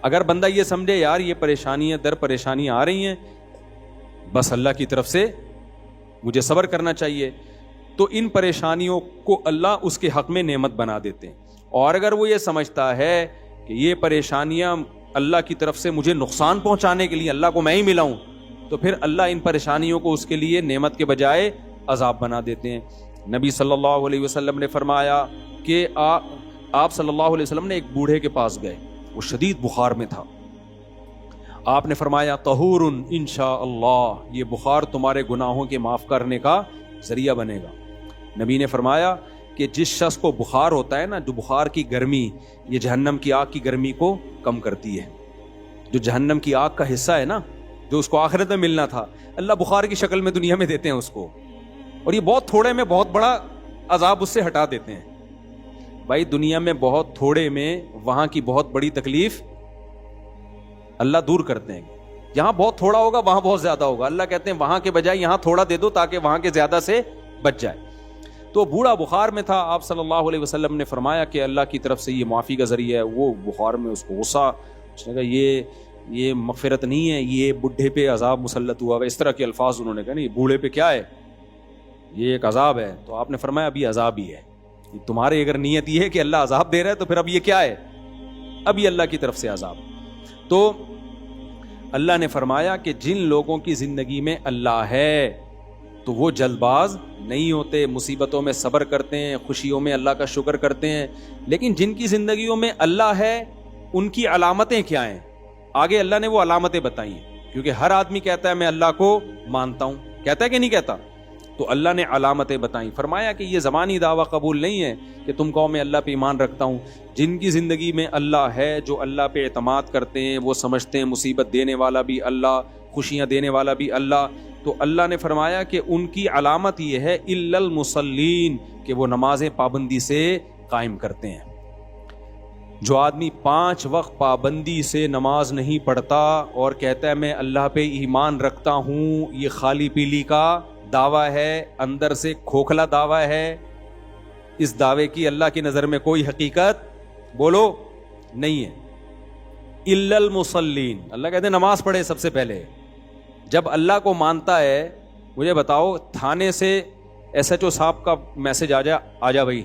اگر بندہ یہ سمجھے یار یہ پریشانیاں در پریشانیاں آ رہی ہیں, بس اللہ کی طرف سے مجھے صبر کرنا چاہیے, تو ان پریشانیوں کو اللہ اس کے حق میں نعمت بنا دیتے ہیں. اور اگر وہ یہ سمجھتا ہے کہ یہ پریشانیاں اللہ کی طرف سے مجھے نقصان پہنچانے کے لیے, اللہ کو میں ہی ملا ہوں, تو پھر اللہ ان پریشانیوں کو اس کے لیے نعمت کے بجائے عذاب بنا دیتے ہیں. نبی صلی اللہ علیہ وسلم نے فرمایا کہ آپ صلی اللہ علیہ وسلم نے ایک بوڑھے کے پاس گئے, وہ شدید بخار میں تھا. آپ نے فرمایا طہور انشاءاللہ، یہ بخار تمہارے گناہوں کے معاف کرنے کا ذریعہ بنے گا. نبی نے فرمایا کہ جس شخص کو بخار ہوتا ہے نا، جو بخار کی گرمی یہ جہنم کی آگ کی گرمی کو کم کرتی ہے. جو جہنم کی آگ کا حصہ ہے نا، جو اس کو آخرت میں ملنا تھا، اللہ بخار کی شکل میں دنیا میں دیتے ہیں اس کو، اور یہ بہت تھوڑے میں بہت بڑا عذاب اس سے ہٹا دیتے ہیں. بھائی دنیا میں بہت تھوڑے میں وہاں کی بہت بڑی تکلیف اللہ دور کرتے ہیں. یہاں بہت تھوڑا ہوگا وہاں بہت زیادہ ہوگا. اللہ کہتے ہیں وہاں کے بجائے یہاں تھوڑا دے دو تاکہ وہاں کے زیادہ سے بچ جائے. تو بوڑھا بخار میں تھا. آپ صلی اللہ علیہ وسلم نے فرمایا کہ اللہ کی طرف سے یہ معافی کا ذریعہ ہے. وہ بخار میں اس کو غصہ، اس نے کہا یہ مغفرت نہیں ہے، یہ بڈھے پہ عذاب مسلط ہوا ہے. اس طرح کے الفاظ انہوں نے کہا، نہیں بوڑھے پہ کیا ہے، یہ ایک عذاب ہے. تو آپ نے فرمایا اب یہ عذاب ہی ہے. تمہاری اگر نیت یہ ہے کہ اللہ عذاب دے رہا ہے تو پھر اب یہ کیا ہے، اب یہ اللہ کی طرف سے عذاب. تو اللہ نے فرمایا کہ جن لوگوں کی زندگی میں اللہ ہے تو وہ جلد باز نہیں ہوتے، مصیبتوں میں صبر کرتے ہیں، خوشیوں میں اللہ کا شکر کرتے ہیں. لیکن جن کی زندگیوں میں اللہ ہے ان کی علامتیں کیا ہیں، آگے اللہ نے وہ علامتیں بتائی ہیں. کیونکہ ہر آدمی کہتا ہے میں اللہ کو مانتا ہوں، کہتا ہے کہ نہیں کہتا، تو اللہ نے علامتیں بتائیں. فرمایا کہ یہ زبانی دعویٰ قبول نہیں ہے کہ تم کہو میں اللہ پہ ایمان رکھتا ہوں. جن کی زندگی میں اللہ ہے، جو اللہ پہ اعتماد کرتے ہیں، وہ سمجھتے ہیں مصیبت دینے والا بھی اللہ، خوشیاں دینے والا بھی اللہ، تو اللہ نے فرمایا کہ ان کی علامت یہ ہے الا المصلین، کہ وہ نمازیں پابندی سے قائم کرتے ہیں. جو آدمی 5 وقت پابندی سے نماز نہیں پڑھتا اور کہتا ہے میں اللہ پہ ایمان رکھتا ہوں، یہ خالی پیلی کا دعویٰ ہے، اندر سے کھوکھلا دعویٰ ہے. اس دعوے کی اللہ کی نظر میں کوئی حقیقت بولو نہیں ہے. الا المصلین، اللہ کہتے ہیں نماز پڑھے سب سے پہلے. جب اللہ کو مانتا ہے، مجھے بتاؤ تھانے سے ایس ایچ او صاحب کا میسج آ جا بھائی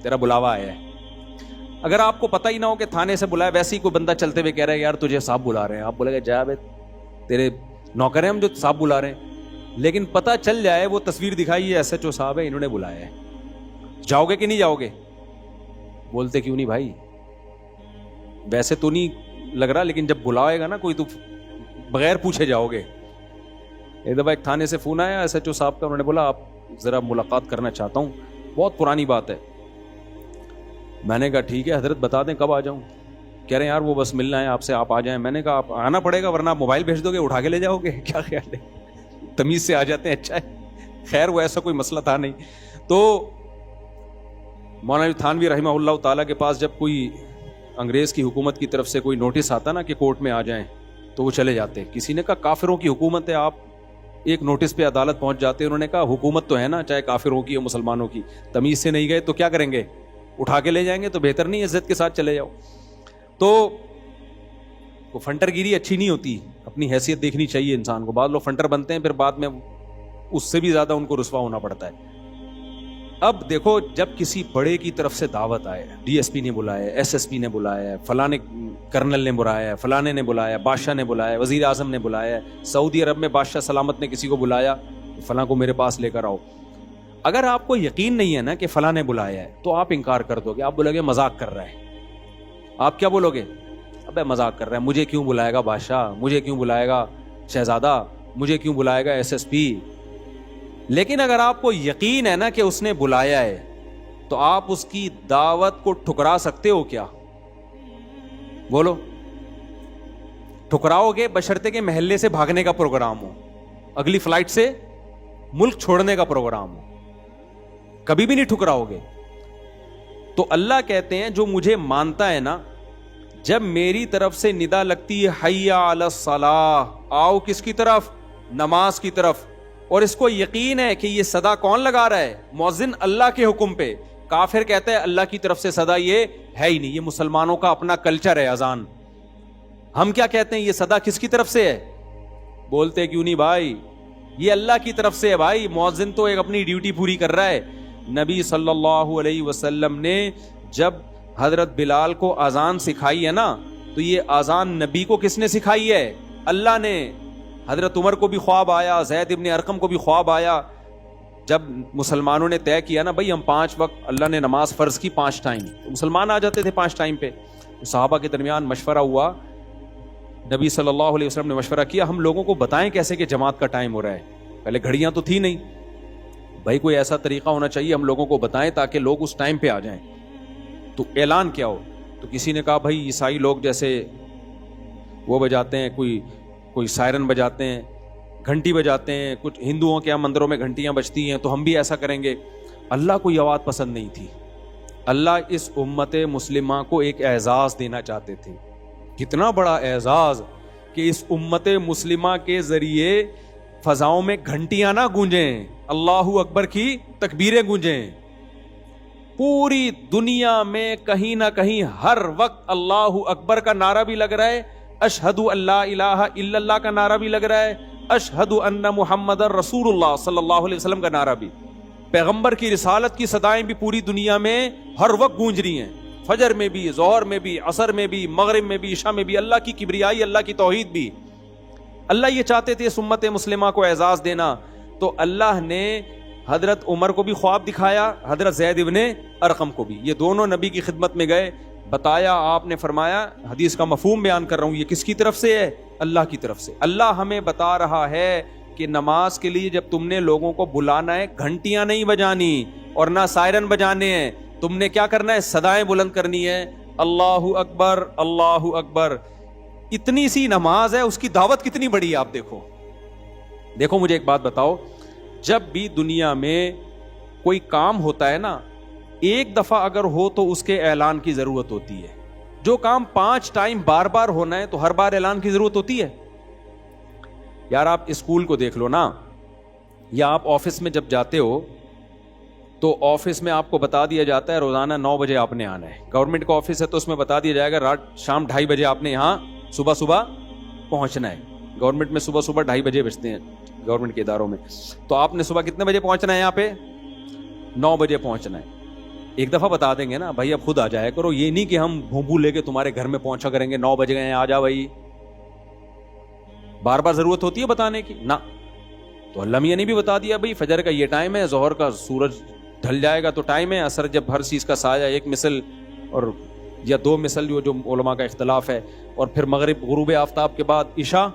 تیرا بلاوا آیا ہے. اگر آپ کو پتہ ہی نہ ہو کہ تھانے سے بلایا، ویسے ہی کوئی بندہ چلتے ہوئے کہہ رہا ہے یار تجھے صاحب بلا رہے ہیں، آپ بولے گا جا بے تیرے نوکر ہیں ہم جو صاحب بلا رہے ہیں. لیکن پتہ چل جائے، وہ تصویر دکھائی ہے ایس ایچ او صاحب ہے، انہوں نے بلایا ہے، جاؤ گے کہ نہیں جاؤ گے؟ بولتے کیوں نہیں بھائی، ویسے تو نہیں لگ رہا لیکن جب بلائے گا نا کوئی تو بغیر پوچھے جاؤ گے. ایک دفعہ ایک تھانے سے فون آیا ایس ایچ او صاحب کا، انہوں نے بولا آپ ذرا ملاقات کرنا چاہتا ہوں، بہت پرانی بات ہے. میں نے کہا ٹھیک ہے حضرت بتا دیں کب آ جاؤں. کہہ رہے ہیں یار وہ بس ملنا ہے آپ سے، آپ آ جائیں. میں نے کہا آپ آنا پڑے گا ورنہ آپ موبائل بھیج دو گے اٹھا کے لے جاؤ گے، کیا خیال ہے؟ تمیز سے آ جاتے ہیں، اچھا ہے. خیر وہ ایسا کوئی مسئلہ تھا نہیں. تو مولانا تھانوی رحمہ اللہ تعالیٰ کے پاس جب کوئی انگریز کی حکومت کی طرف سے کوئی نوٹس آتا نا کہ کورٹ میں آ جائیں تو وہ چلے جاتے. کسی نے کہا کافروں کی حکومت ہے، آپ ایک نوٹس پہ عدالت پہنچ جاتے. انہوں نے کہا حکومت تو ہے نا، چاہے کافروں کی ہو مسلمانوں کی، تمیز سے نہیں گئے تو کیا کریں گے، اٹھا کے لے جائیں گے. تو بہتر نہیں عزت کے ساتھ چلے جاؤ. تو فنٹر گیری اچھی نہیں ہوتی، اپنی حیثیت دیکھنی چاہیے انسان کو. بعض لوگ فنٹر بنتے ہیں پھر بعد میں اس سے بھی زیادہ ان کو رسوا ہونا پڑتا ہے. اب دیکھو جب کسی بڑے کی طرف سے دعوت آئے، ڈی ایس پی نے بلایا، ایس ایس پی نے بلایا، فلاں کرنل نے بلایا، فلانے نے بلایا، بادشاہ نے بلایا، وزیر اعظم نے بلایا، سعودی عرب میں بادشاہ سلامت نے کسی کو بلایا، فلاں کو میرے پاس لے کر آؤ. اگر آپ کو یقین نہیں ہے نا کہ فلاں نے بلایا ہے تو آپ انکار کر دو گے. آپ بولو گے مذاق کر رہا ہے. آپ کیا بولو گے؟ ابے مذاق کر رہا ہے، مجھے کیوں بلائے گا بادشاہ، مجھے کیوں بلائے گا شہزادہ، مجھے کیوں بلائے گا ایس ایس پی. لیکن اگر آپ کو یقین ہے نا کہ اس نے بلایا ہے تو آپ اس کی دعوت کو ٹھکرا سکتے ہو کیا؟ بولو ٹھکراؤ گے بشرطے کے محلے سے بھاگنے کا پروگرام ہو، اگلی فلائٹ سے ملک چھوڑنے کا پروگرام ہو، کبھی بھی نہیں ٹھکراؤ گے. تو اللہ کہتے ہیں جو مجھے مانتا ہے نا، جب میری طرف سے ندا لگتی ہے حی علی الصلاح، آؤ کس کی طرف؟ نماز کی طرف. اور اس کو یقین ہے کہ یہ صدا کون لگا رہا ہے؟ مؤذن اللہ کے حکم پہ. کافر کہتا ہے اللہ کی طرف سے صدا یہ ہے ہی نہیں، یہ مسلمانوں کا اپنا کلچر ہے اذان. ہم کیا کہتے ہیں یہ صدا کس کی طرف سے ہے؟ بولتے کیوں نہیں بھائی، یہ اللہ کی طرف سے ہے بھائی. مؤذن تو ایک اپنی ڈیوٹی پوری کر رہا ہے. نبی صلی اللہ علیہ وسلم نے جب حضرت بلال کو اذان سکھائی ہے نا، تو یہ اذان نبی کو کس نے سکھائی ہے؟ اللہ نے. حضرت عمر کو بھی خواب آیا، زید ابن ارقم کو بھی خواب آیا. جب مسلمانوں نے طے کیا نا بھائی ہم 5 وقت، اللہ نے نماز فرض کی 5 ٹائم، تو مسلمان آ جاتے تھے 5 ٹائم پہ. صحابہ کے درمیان مشورہ ہوا, نبی صلی اللہ علیہ وسلم نے مشورہ کیا ہم لوگوں کو بتائیں کیسے کہ جماعت کا ٹائم ہو رہا ہے. پہلے گھڑیاں تو تھی نہیں, بھائی کوئی ایسا طریقہ ہونا چاہیے ہم لوگوں کو بتائیں تاکہ لوگ اس ٹائم پہ آ جائیں. تو اعلان کیا ہو, تو کسی نے کہا بھائی عیسائی لوگ جیسے وہ بجاتے ہیں, کوئی سائرن بجاتے ہیں, گھنٹی بجاتے ہیں, کچھ ہندوؤں کے مندروں میں گھنٹیاں بجتی ہیں, تو ہم بھی ایسا کریں گے. اللہ کو یہ بات پسند نہیں تھی. اللہ اس امت مسلمہ کو ایک اعزاز دینا چاہتے تھے. کتنا بڑا اعزاز کہ اس امت مسلمہ کے ذریعے فضاؤں میں گھنٹیاں نہ گونجیں, اللہ اکبر کی تکبیریں گونجیں. پوری دنیا میں کہیں نہ کہیں ہر وقت اللہ اکبر کا نعرہ بھی لگ رہا ہے, اشہد اللہ الہ الا اللہ کا نعرہ بھی لگ رہا ہے, اشہد ان محمد رسول اللہ صلی اللہ علیہ وسلم کا نعرہ بھی. پیغمبر کی رسالت کی صدائیں بھی پوری دنیا میں ہر وقت گونج رہی ہیں, فجر میں بھی, ظہر میں بھی, عصر میں بھی, مغرب میں بھی, عشاء میں بھی. اللہ کی کبریائی, اللہ کی توحید بھی. اللہ یہ چاہتے تھے اس امت مسلمہ کو اعزاز دینا, تو اللہ نے حضرت عمر کو بھی خواب دکھایا, حضرت زید ابن ارقم کو بھی. یہ دونوں نبی کی خدمت میں گئے, بتایا, آپ نے فرمایا, حدیث کا مفہوم بیان کر رہا ہوں, یہ کس کی طرف سے ہے؟ اللہ کی طرف سے. اللہ ہمیں بتا رہا ہے کہ نماز کے لیے جب تم نے لوگوں کو بلانا ہے, گھنٹیاں نہیں بجانی اور نہ سائرن بجانے ہیں, تم نے کیا کرنا ہے؟ صدائیں بلند کرنی ہے, اللہ اکبر اللہ اکبر. اتنی سی نماز ہے, اس کی دعوت کتنی بڑی ہے آپ دیکھو. دیکھو مجھے ایک بات بتاؤ, جب بھی دنیا میں کوئی کام ہوتا ہے نا, ایک دفعہ اگر ہو تو اس کے اعلان کی ضرورت ہوتی ہے. جو کام 5 ٹائم بار بار ہونا ہے تو ہر بار اعلان کی ضرورت ہوتی ہے. یار آپ اسکول کو دیکھ لو نا, یا آپ آفس میں جب جاتے ہو تو آفس میں آپ کو بتا دیا جاتا ہے روزانہ 9 بجے آپ نے آنا ہے. گورنمنٹ کا آفس ہے تو اس میں بتا دیا جائے گا رات شام 2:30 بجے آپ نے یہاں صبح پہنچنا ہے. گورنمنٹ میں صبح 2:30 بجے بجتے ہیں گورنمنٹ کے اداروں میں, تو آپ نے صبح کتنے بجے پہنچنا ہے؟ یہاں پہ 9 بجے پہنچنا ہے. ایک دفعہ بتا دیں گے نا بھائی اب خود آ جایا کرو, یہ نہیں کہ ہم بھونبو لے کے تمہارے گھر میں پہنچا کریں گے 9 بجے گئے آ جا بھائی. بار بار ضرورت ہوتی ہے بتانے کی نا. تو اللہ میاں نے بھی بتا دیا بھائی فجر کا یہ ٹائم ہے, ظہر کا سورج ڈھل جائے گا تو ٹائم ہے, عصر جب ہر چیز کا سایہ 1 مثل اور یا 2 مثل جو علماء کا اختلاف ہے, اور پھر مغرب غروب آفتاب کے بعد عشاء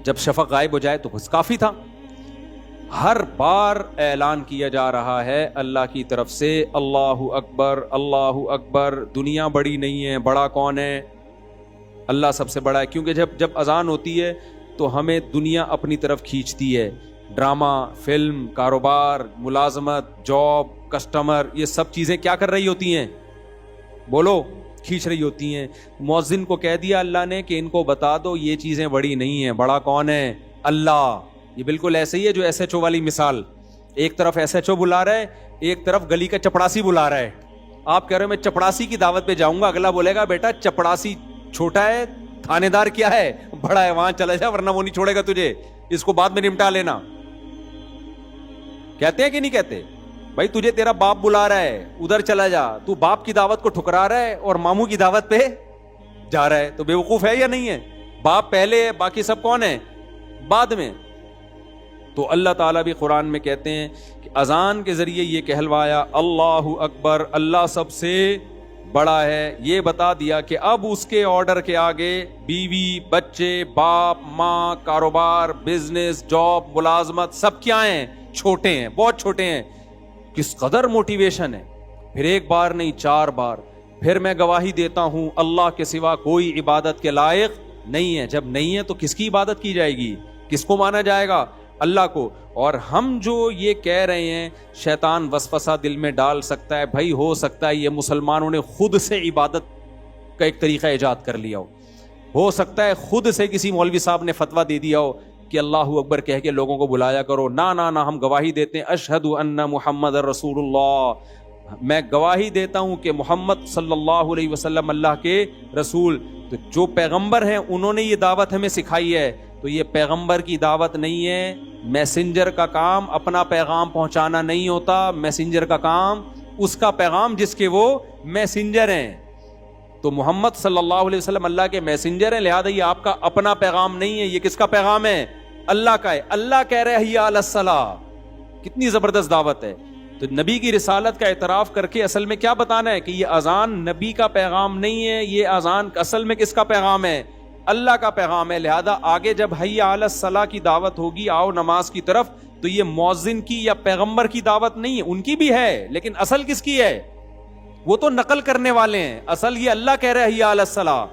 جب شفق غائب ہو جائے تو بس کافی تھا. ہر بار اعلان کیا جا رہا ہے اللہ کی طرف سے, اللہ اکبر اللہ اکبر. دنیا بڑی نہیں ہے, بڑا کون ہے؟ اللہ سب سے بڑا ہے. کیونکہ جب اذان ہوتی ہے تو ہمیں دنیا اپنی طرف کھینچتی ہے. ڈرامہ, فلم, کاروبار, ملازمت, جاب, کسٹمر, یہ سب چیزیں کیا کر رہی ہوتی ہیں؟ بولو, کھینچ رہی ہوتی ہیں. مؤذن کو کہہ دیا اللہ نے کہ ان کو بتا دو یہ چیزیں بڑی نہیں ہیں, بڑا کون ہے؟ اللہ. یہ بالکل ایسے ہی ہے جو ایس ایچ او والی مثال, ایک طرف ایس ایچ او بلا رہا ہے, ایک طرف گلی کا چپڑاسی بلا رہا ہے. آپ کہہ رہے ہو میں چپڑاسی کی دعوت پہ جاؤں گا, اگلا بولے گا بیٹا چپڑاسی چھوٹا ہے, تھانے دار کیا ہے, بڑا ہے, وہاں چلا جا ورنہ وہ نہیں چھوڑے گا تجھے, اس کو بعد میں نمٹا لینا. کہتے ہیں کہ نہیں کہتے؟ بھائی تجھے تیرا باپ بلا رہا ہے, ادھر چلا جا. تو باپ کی دعوت کو ٹھکرا رہا ہے اور ماموں کی دعوت پہ جا رہا ہے, تو بے وقوف ہے یا نہیں ہے؟ باپ پہلے ہے, باقی سب کون ہے؟ بعد میں. تو اللہ تعالیٰ بھی قرآن میں کہتے ہیں کہ اذان کے ذریعے یہ کہلوایا اللہ اکبر, اللہ سب سے بڑا ہے. یہ بتا دیا کہ اب اس کے آرڈر کے آگے بیوی, بچے, باپ, ماں, کاروبار, بزنس, جاب, ملازمت سب کیا ہیں؟ چھوٹے ہیں, بہت چھوٹے ہیں. کس قدر موٹیویشن ہے. پھر 1 بار نہیں 4 بار. پھر میں گواہی دیتا ہوں اللہ کے سوا کوئی عبادت کے لائق نہیں ہے. جب نہیں ہے تو کس کی عبادت کی جائے گی؟ کس کو مانا جائے گا؟ اللہ کو. اور ہم جو یہ کہہ رہے ہیں شیطان وسوسہ دل میں ڈال سکتا ہے, بھائی ہو سکتا ہے یہ مسلمانوں نے خود سے عبادت کا ایک طریقہ ایجاد کر لیا ہو سکتا ہے خود سے کسی مولوی صاحب نے فتویٰ دے دیا ہو کہ اللہ اکبر کہہ کے لوگوں کو بلایا کرو. نہ ہم گواہی دیتے ہیں اشہد ان محمد رسول اللہ, میں گواہی دیتا ہوں کہ محمد صلی اللہ علیہ وسلم اللہ کے رسول. تو جو پیغمبر ہیں انہوں نے یہ دعوت ہمیں سکھائی ہے, تو یہ پیغمبر کی دعوت نہیں ہے. میسنجر کا کام اپنا پیغام پہنچانا نہیں ہوتا, میسنجر کا کام اس کا پیغام جس کے وہ میسنجر ہیں. تو محمد صلی اللہ علیہ وسلم اللہ کے میسنجر ہیں, لہذا یہ آپ کا اپنا پیغام نہیں ہے. یہ کس کا پیغام ہے؟ اللہ کا ہے. اللہ کہہ رہے حی علی الصلاۃ, کتنی زبردست دعوت ہے. تو نبی کی رسالت کا اعتراف کر کے اصل میں کیا بتانا ہے کہ یہ اذان نبی کا پیغام نہیں ہے، یہ اذان اصل میں کس کا پیغام ہے؟ اللہ کا پیغام ہے. لہذا آگے جب حی علی الصلاح کی دعوت ہوگی، آؤ نماز کی طرف، تو یہ مؤذن کی یا پیغمبر کی دعوت نہیں ہے، ان کی بھی ہے، لیکن اصل کس کی ہے؟ وہ تو نقل کرنے والے ہیں. اصل یہ اللہ کہہ رہے ہیں حی علی الصلاح.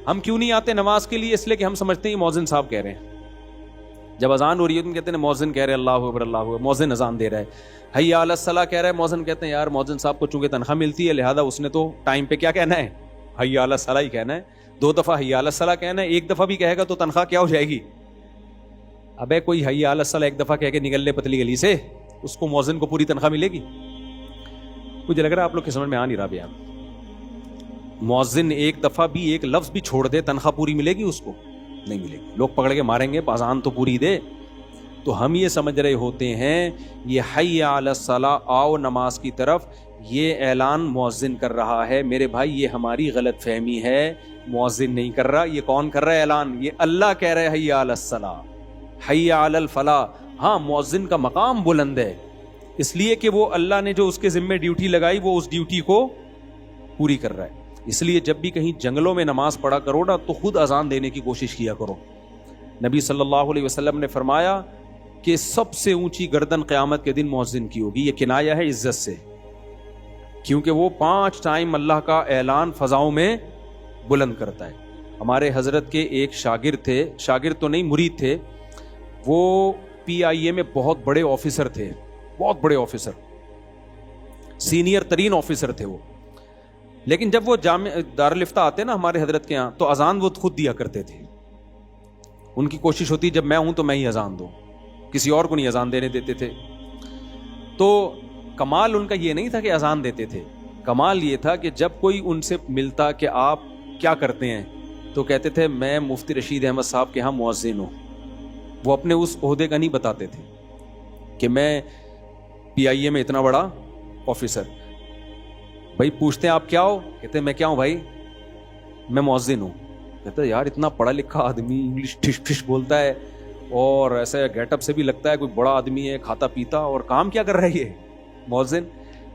ہم کیوں نہیں آتے نماز کے لیے؟ اس لیے کہ ہم سمجھتے ہیں مؤذن صاحب کہہ رہے ہیں. جب اذان ہو رہی ہے تو کہتے ہیں مؤذن کہہ رہے ہیں اللہ اکبر اللہ اکبر، مؤذن اذان دے رہا ہے. حی علی الصلاح کہہ رہا ہے مؤذن، کہتے ہیں یار مؤذن صاحب کو چونکہ تنخواہ ملتی ہے لہذا اس نے تو ٹائم پہ کیا کہنا ہے؟ حی علی الصلاح ہی کہنا ہے. 2 دفعہ حی علی الصلاح کہنا ہے، 1 دفعہ بھی کہے گا تو تنخواہ کیا ہو جائے گی؟ ابے کوئی حی علی الصلاح 1 دفعہ کہہ کے نکل لے پتلی گلی سے، اس کو مؤذن کو پوری تنخواہ ملے گی؟ مجھے لگ رہا ہے آپ لوگ کی سمجھ میں آ نہیں رہا بیان. مؤذن 1 دفعہ بھی 1 لفظ بھی چھوڑ دے تنخواہ پوری ملے گی؟ اس کو نہیں ملے گی. لوگ پکڑ کے ماریں گے اذان تو پوری دے. تو ہم یہ سمجھ رہے ہوتے ہیں یہ حی علی الصلاح، آؤ نماز کی طرف، یہ اعلان مؤذن کر رہا ہے. میرے بھائی یہ ہماری غلط فہمی ہے، مؤذن نہیں کر رہا. یہ کون کر رہا ہے اعلان؟ یہ اللہ کہہ رہے حی علی الصلاح، حی علی الفلاح. ہاں مؤذن کا مقام بلند ہے، اس لیے کہ وہ اللہ نے جو اس کے ذمہ ڈیوٹی لگائی وہ اس ڈیوٹی کو پوری کر رہا ہے. اس لیے جب بھی کہیں جنگلوں میں نماز پڑھا کرو نا تو خود اذان دینے کی کوشش کیا کرو. نبی صلی اللہ علیہ وسلم نے فرمایا کہ سب سے اونچی گردن قیامت کے دن مؤذن کی ہوگی. یہ کنایہ ہے عزت سے، کیونکہ وہ 5 ٹائم اللہ کا اعلان فضاؤں میں بلند کرتا ہے. ہمارے حضرت کے ایک شاگرد تھے، شاگرد تو نہیں مرید تھے، وہ PIA میں بہت بڑے آفیسر تھے، بہت بڑے آفیسر، سینئر ترین آفیسر تھے وہ. لیکن جب وہ دارالفتہ آتے نا ہمارے حضرت کے ہاں تو اذان وہ خود دیا کرتے تھے. ان کی کوشش ہوتی جب میں ہوں تو میں ہی اذان دوں، کسی اور کو نہیں اذان دینے دیتے تھے. تو کمال ان کا یہ نہیں تھا کہ اذان دیتے تھے، کمال یہ تھا کہ جب کوئی ان سے ملتا کہ آپ کیا کرتے ہیں تو کہتے تھے میں مفتی رشید احمد صاحب کے ہاں مؤذن ہوں. وہ اپنے اس عہدے کا نہیں بتاتے تھے کہ میں PIA میں اتنا بڑا آفیسر. بھائی پوچھتے ہیں آپ کیا ہو؟ کہتے ہیں میں کیا ہوں بھائی؟ میں مؤذن ہوں. کہتے ہیں یار اتنا پڑھا لکھا آدمی، انگلش ٹھش ٹھش بولتا ہے اور ایسے گیٹ اپ سے بھی لگتا ہے کوئی بڑا آدمی ہے، کھاتا پیتا، اور کام کیا کر رہی ہے مؤذن؟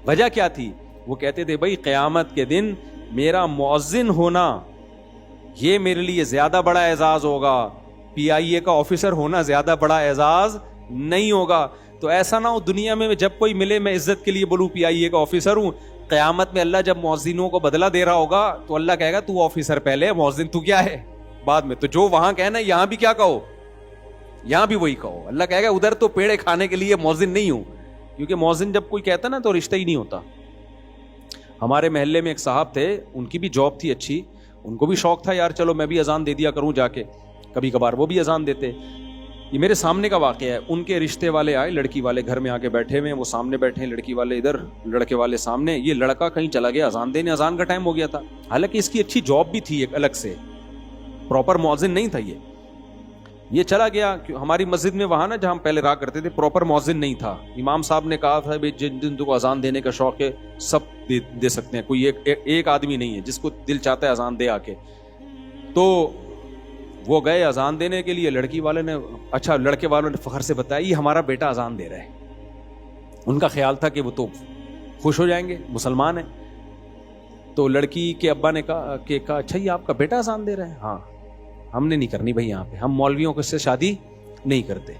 وجہ کیا تھی؟ وہ کہتے تھے بھائی قیامت کے دن میرا مؤذن ہونا یہ میرے لیے زیادہ بڑا اعزاز ہوگا، PIA کا آفیسر ہونا زیادہ بڑا اعزاز نہیں ہوگا. تو ایسا نہ ہو دنیا میں جب کوئی ملے میں عزت کے لیے بولوں PIA کا آفیسر ہوں، قیامت میں اللہ جب مؤذنوں کو بدلہ دے رہا ہوگا تو اللہ کہے گا تو آفیسر پہلے، مؤذن تو کیا ہے بعد میں. تو جو وہاں کہنا یہاں بھی کیا کہو، یہاں بھی وہی کہو. اللہ کہے گا ادھر تو پیڑے کھانے کے لیے مؤذن نہیں ہوں، کیونکہ مؤذن جب کوئی کہتا نا تو رشتہ ہی نہیں ہوتا. ہمارے محلے میں ایک صاحب تھے، ان کی بھی جاب تھی اچھی، ان کو بھی شوق تھا یار چلو میں بھی اذان دے دیا کروں جا کے، کبھی کبھار وہ بھی اذان دیتے. یہ میرے سامنے کا واقعہ ہے. ان کے رشتے والے آئے، لڑکی والے گھر میں آ کے بیٹھے ہوئے، وہ سامنے بیٹھے ہیں، لڑکی والے ادھر، لڑکے والے سامنے. یہ لڑکا کہیں چلا گیا اذان دینے، اذان کا ٹائم ہو گیا تھا. حالانکہ اس کی اچھی جاب بھی تھی ایک الگ سے، پراپر مؤذن نہیں تھا یہ چلا گیا. ہماری مسجد میں وہاں نا جہاں ہم پہلے رہا کرتے تھے پراپر مؤذن نہیں تھا. امام صاحب نے کہا تھا بھائی جن جن کو اذان دینے کا شوق ہے سب دے سکتے ہیں، کوئی ایک آدمی نہیں ہے، جس کو دل چاہتا ہے اذان دے آ کے. تو وہ گئے اذان دینے کے لیے. لڑکی والے نے لڑکے والوں نے فخر سے بتایا یہ ہمارا بیٹا اذان دے رہا ہے. ان کا خیال تھا کہ وہ تو خوش ہو جائیں گے، مسلمان ہیں. تو لڑکی کے ابا نے کہا اچھا یہ آپ کا بیٹا اذان دے رہا ہے؟ ہاں. ہم نے نہیں کرنی بھائی، یہاں پہ ہم مولویوں سے شادی نہیں کرتے،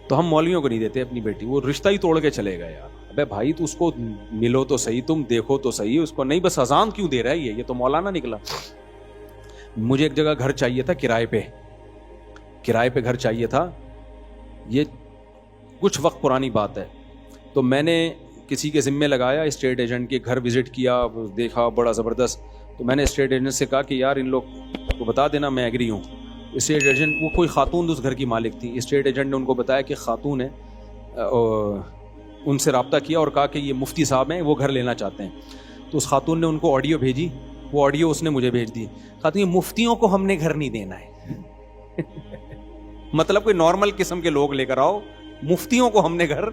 تو ہم مولویوں کو نہیں دیتے اپنی بیٹی. وہ رشتہ ہی توڑ کے چلے گئے. یار ابے بھائی تو اس کو ملو تو صحیح، تم دیکھو تو صحیح، اس کو نہیں بس اذان کیوں دے رہا ہے یہ تو مولانا نکلا. مجھے ایک جگہ گھر چاہیے تھا کرائے پہ گھر چاہیے تھا. یہ کچھ وقت پرانی بات ہے. تو میں نے کسی کے ذمے لگایا، اسٹیٹ ایجنٹ کے گھر وزٹ کیا، دیکھا بڑا زبردست. تو میں نے اسٹیٹ ایجنٹ سے کہا کہ یار ان لوگ کو بتا دینا میں ایگری ہوں. اسٹیٹ ایجنٹ، وہ کوئی خاتون اس گھر کی مالک تھی، اسٹیٹ ایجنٹ نے ان کو بتایا کہ خاتون ہے، ان سے رابطہ کیا اور کہا کہ یہ مفتی صاحب ہیں، وہ گھر لینا چاہتے ہیں. تو اس خاتون نے ان کو آڈیو بھیجی، وہ آڈیو اس نے مجھے بھیج دی. خاتون، یہ مفتیوں کو ہم نے گھر نہیں دینا ہے. مطلب کوئی نارمل قسم کے لوگ لے کر آؤ، مفتیوں کو ہم نے گھر،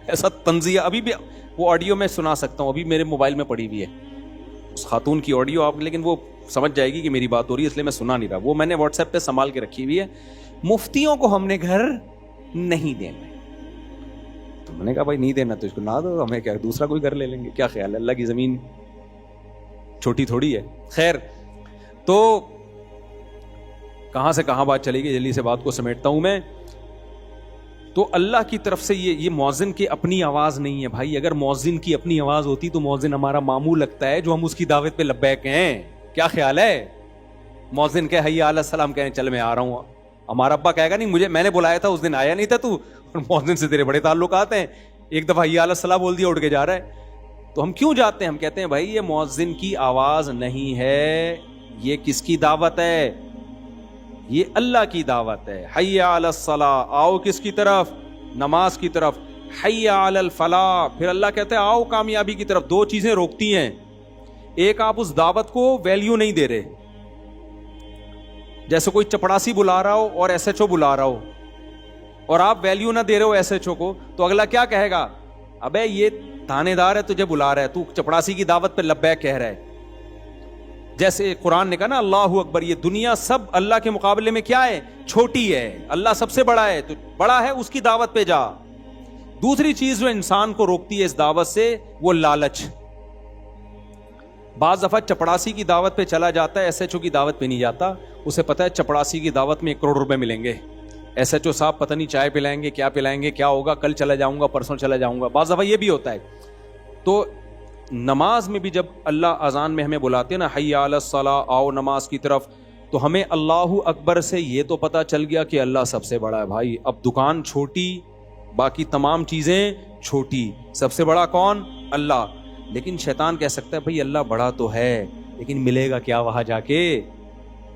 ایسا تنزیہ. ابھی بھی وہ آڈیو میں سنا سکتا ہوں، ابھی میرے موبائل میں پڑی ہوئی ہے اس خاتون کی آڈیو آپ، لیکن وہ سمجھ جائے گی کہ میری بات ہو رہی ہے اس لیے میں سنا نہیں رہا. وہ میں نے واٹس ایپ پہ سنبھال کے رکھی ہوئی ہے. مفتیوں کو ہم نے گھر نہیں دینا. تو میں نے کہا بھائی نہیں دینا تو اس کو نہ دو, ہمیں کیا دوسرا کوئی گھر لے لیں گے, کیا خیال ہے, اللہ کی زمین چھوٹی تھوڑی ہے. خیر, تو کہاں سے کہاں بات چلے گی, جلدی سے بات کو سمیٹتا ہوں میں. تو اللہ کی طرف سے یہ مؤذن کی اپنی آواز نہیں ہے بھائی. اگر مؤذن کی اپنی آواز ہوتی تو مؤذن ہمارا ماموں لگتا ہے جو ہم اس کی دعوت پہ لبیک ہیں. کیا خیال ہے, مؤذن کہ حی علی السلام کہیں چل میں آ رہا ہوں, ہمارا ابا کہے گا نہیں میں نے بلایا تھا اس دن آیا نہیں تھا تو, اور مؤذن سے تیرے بڑے تعلقات ہیں, ایک دفعہ حی علی السلام بول دیا اٹھ کے جا رہا ہے. تو ہم کیوں جاتے ہیں, ہم کہتے ہیں بھائی یہ مؤذن کی آواز نہیں ہے, یہ کس کی دعوت ہے, یہ اللہ کی دعوت ہے. حی علی الصلاۃ, آؤ کس کی طرف, نماز کی طرف. حی علی الفلاح, پھر اللہ کہتے ہیں آؤ کامیابی کی طرف. دو چیزیں روکتی ہیں, ایک آپ اس دعوت کو ویلیو نہیں دے رہے, جیسے کوئی چپڑاسی بلا رہا ہو اور ایس ایچ او بلا رہا ہو اور آپ ویلیو نہ دے رہے ہو ایس ایچ او کو, تو اگلا کیا کہے گا, ابے یہ تھانے دار ہے تجھے بلا رہا ہے, تو چپڑاسی کی دعوت پہ لبیک کہہ رہا ہے. جیسے قرآن نے کہا نا اللہ اکبر, یہ دنیا سب اللہ کے مقابلے میں کیا ہے, چھوٹی ہے, اللہ سب سے بڑا ہے, تو بڑا ہے اس کی دعوت پہ جا. دوسری چیز جو انسان کو روکتی ہے اس دعوت سے وہ لالچ. بعض دفعہ چپڑاسی کی دعوت پہ چلا جاتا ہے, ایس ایچ او کی دعوت پہ نہیں جاتا, اسے پتا ہے چپڑاسی کی دعوت میں 1 کروڑ روپے ملیں گے, ایس ایچ او صاحب پتہ نہیں چائے پلائیں گے, کیا پلائیں گے, کیا ہوگا, کل چلا جاؤں گا, پرسوں چلا جاؤں گا. بعض دفعہ یہ بھی ہوتا ہے. تو نماز میں بھی جب اللہ اذان میں ہمیں بلاتے ہیں نا حی علی الصلاۃ, آؤ نماز کی طرف, تو ہمیں اللہ اکبر سے یہ تو پتا چل گیا کہ اللہ سب سے بڑا ہے بھائی. اب دکان چھوٹی, باقی تمام چیزیں چھوٹی, سب سے بڑا کون, اللہ. لیکن شیطان کہہ سکتا ہے بھائی اللہ بڑا تو ہے, لیکن ملے گا کیا وہاں جا کے,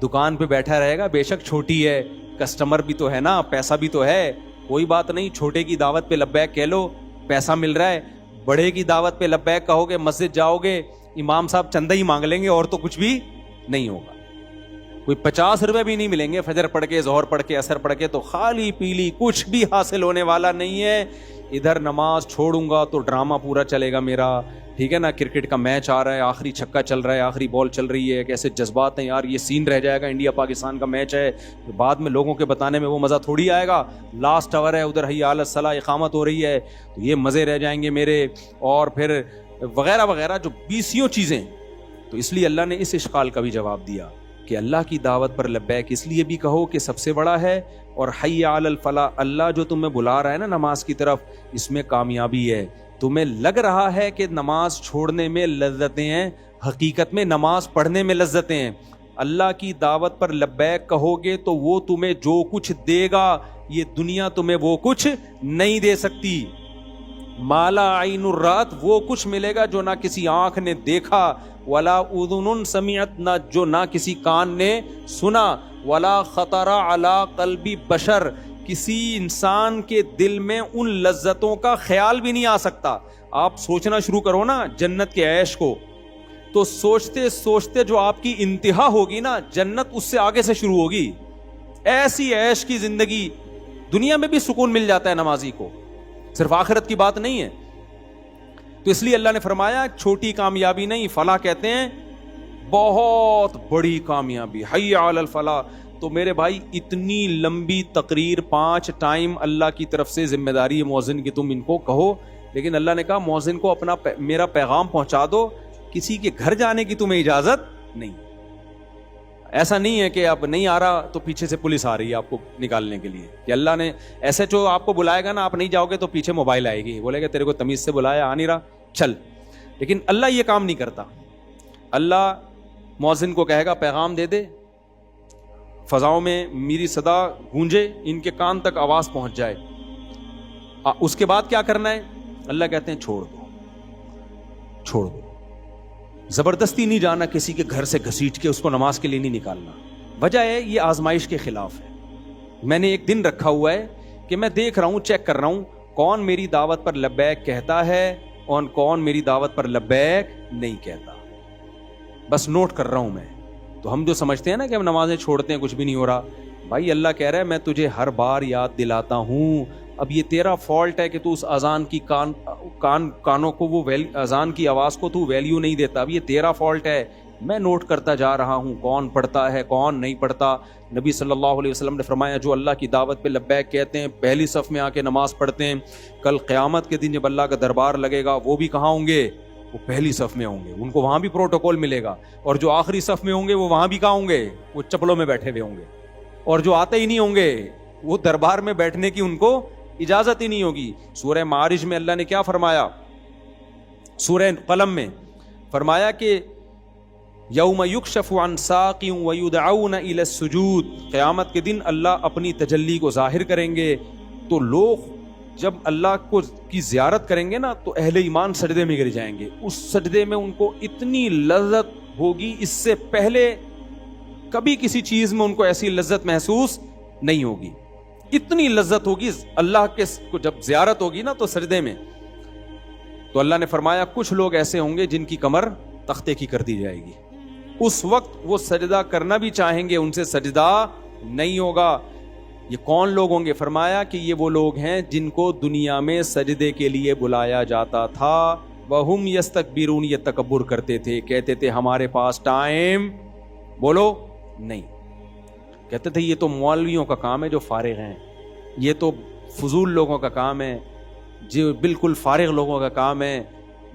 دکان پہ بیٹھا رہے گا, بے شک چھوٹی ہے, کسٹمر بھی تو ہے نا, پیسہ بھی تو ہے, کوئی بات نہیں, چھوٹے کی دعوت پہ لبیک کہہ لو, پیسہ مل رہا ہے. بڑے کی دعوت پہ لبیک کہو گے, مسجد جاؤ گے, امام صاحب چندہ ہی مانگ لیں گے اور تو کچھ بھی نہیں ہوگا, کوئی 50 روپے بھی نہیں ملیں گے. فجر پڑھ کے, ظہر پڑھ کے, عصر پڑھ کے, تو خالی پیلی کچھ بھی حاصل ہونے والا نہیں ہے. ادھر نماز چھوڑوں گا تو ڈرامہ پورا چلے گا میرا, ٹھیک ہے نا, کرکٹ کا میچ آ رہا ہے, آخری چھکا چل رہا ہے, آخری بال چل رہی ہے, کیسے جذبات ہیں یار, یہ سین رہ جائے گا, انڈیا پاکستان کا میچ ہے, بعد میں لوگوں کے بتانے میں وہ مزہ تھوڑی آئے گا. لاسٹ اوور ہے, ادھر حی علی الصلاۃ اقامت ہو رہی ہے, تو یہ مزے رہ جائیں گے میرے, اور پھر وغیرہ وغیرہ جو 20 چیزیں. تو اس لیے اللہ نے اس اشکال کا بھی جواب دیا کہ اللہ کی دعوت پر لبیک اس لیے بھی کہو کہ سب سے بڑا ہے, اور حی علی الفلاح, اللہ جو تمہیں بلا رہا ہے نا نماز کی طرف, اس میں کامیابی ہے. تمہیں لگ رہا ہے کہ نماز چھوڑنے میں لذتیں ہیں, حقیقت میں نماز پڑھنے میں لذتیں ہیں. اللہ کی دعوت پر لبیک کہو گے تو وہ تمہیں جو کچھ دے گا, یہ دنیا تمہیں وہ کچھ نہیں دے سکتی. مالا عین الرات, وہ کچھ ملے گا جو نہ کسی آنکھ نے دیکھا, ولا اذن سمعت, نہ جو نہ کسی کان نے سنا, ولا خطر علی قلب بشر, کسی انسان کے دل میں ان لذتوں کا خیال بھی نہیں آ سکتا. آپ سوچنا شروع کرو نا جنت کے عیش کو, تو سوچتے سوچتے جو آپ کی انتہا ہوگی نا, جنت اس سے آگے سے شروع ہوگی. ایسی عیش کی زندگی, دنیا میں بھی سکون مل جاتا ہے نمازی کو, صرف آخرت کی بات نہیں ہے. تو اس لیے اللہ نے فرمایا چھوٹی کامیابی نہیں, فلاح کہتے ہیں بہت بڑی کامیابی, حی علی الفلاح. تو میرے بھائی اتنی لمبی تقریر 5 ٹائم اللہ کی طرف سے ذمہ داری ہے مؤذن کی, تم ان کو کہو, لیکن اللہ نے کہا مؤذن کو اپنا میرا پیغام پہنچا دو, کسی کے گھر جانے کی تمہیں اجازت نہیں. ایسا نہیں ہے کہ اب نہیں آ رہا تو پیچھے سے پولیس آ رہی ہے آپ کو نکالنے کے لیے, کہ اللہ نے ایسے جو آپ کو بلائے گا نا, آپ نہیں جاؤ گے تو پیچھے موبائل آئے گی, بولے گا تیرے کو تمیز سے بلایا, آ نہیں رہا, چل. لیکن اللہ یہ کام نہیں کرتا. اللہ مؤذن کو کہے گا پیغام دے دے, فضاؤں میں میری صدا گونجے, ان کے کان تک آواز پہنچ جائے, اس کے بعد کیا کرنا ہے؟ اللہ کہتے ہیں چھوڑ دو, چھوڑ دو. زبردستی نہیں جانا, کسی کے گھر سے گھسیٹ کے اس کو نماز کے لیے نہیں نکالنا. وجہ ہے یہ آزمائش کے خلاف ہے. میں نے ایک دن رکھا ہوا ہے کہ میں دیکھ رہا ہوں, چیک کر رہا ہوں کون میری دعوت پر لبیک کہتا ہے اور کون میری دعوت پر لبیک نہیں کہتا, بس نوٹ کر رہا ہوں میں. تو ہم جو سمجھتے ہیں نا کہ ہم نمازیں چھوڑتے ہیں کچھ بھی نہیں ہو رہا, بھائی اللہ کہہ رہا ہے میں تجھے ہر بار یاد دلاتا ہوں. اب یہ تیرا فالٹ ہے کہ تو اس اذان کی کانوں کو, وہ اذان کی آواز کو تو ویلیو نہیں دیتا. اب یہ تیرا فالٹ ہے میں نوٹ کرتا جا رہا ہوں کون پڑھتا ہے کون نہیں پڑھتا. نبی صلی اللہ علیہ وسلم نے فرمایا جو اللہ کی دعوت پہ لبیک کہتے ہیں, پہلی صف میں آ کے نماز پڑھتے ہیں, کل قیامت کے دن جب اللہ کا دربار لگے گا وہ بھی کہاں ہوں گے؟ وہ پہلی صف میں ہوں گے, ان کو وہاں بھی پروٹوکول ملے گا. اور جو آخری صف میں ہوں گے وہ وہاں بھی کہاں ہوں گے؟ وہ چپلوں میں بیٹھے ہوئے ہوں گے. اور جو آتے ہی نہیں ہوں گے وہ دربار میں بیٹھنے کی ان کو اجازت ہی نہیں ہوگی. سورہ معارج میں اللہ نے کیا فرمایا؟ سورہ قلم میں فرمایا کہ یوم یکشف عن ساق ویدعون الی السجود, قیامت کے دن اللہ اپنی تجلی کو ظاہر کریں گے تو لوگ جب اللہ کو کی زیارت کریں گے نا تو اہل ایمان سجدے میں گر جائیں گے. اس سجدے میں ان کو اتنی لذت ہوگی, اس سے پہلے کبھی کسی چیز میں ان کو ایسی لذت محسوس نہیں ہوگی. اتنی لذت ہوگی اللہ کے کو جب زیارت ہوگی نا تو سجدے میں. تو اللہ نے فرمایا کچھ لوگ ایسے ہوں گے جن کی کمر تختے کی کر دی جائے گی. اس وقت وہ سجدہ کرنا بھی چاہیں گے, ان سے سجدہ نہیں ہوگا. یہ کون لوگ ہوں گے؟ فرمایا کہ یہ وہ لوگ ہیں جن کو دنیا میں سجدے کے لیے بلایا جاتا تھا. وَهُمْ يَسْتَكْبِرُونَ, یہ تکبر کرتے تھے, کہتے تھے ہمارے پاس ٹائم بولو نہیں. کہتے تھے یہ تو مولویوں کا کام ہے جو فارغ ہیں, یہ تو فضول لوگوں کا کام ہے, جو بالکل فارغ لوگوں کا کام ہے.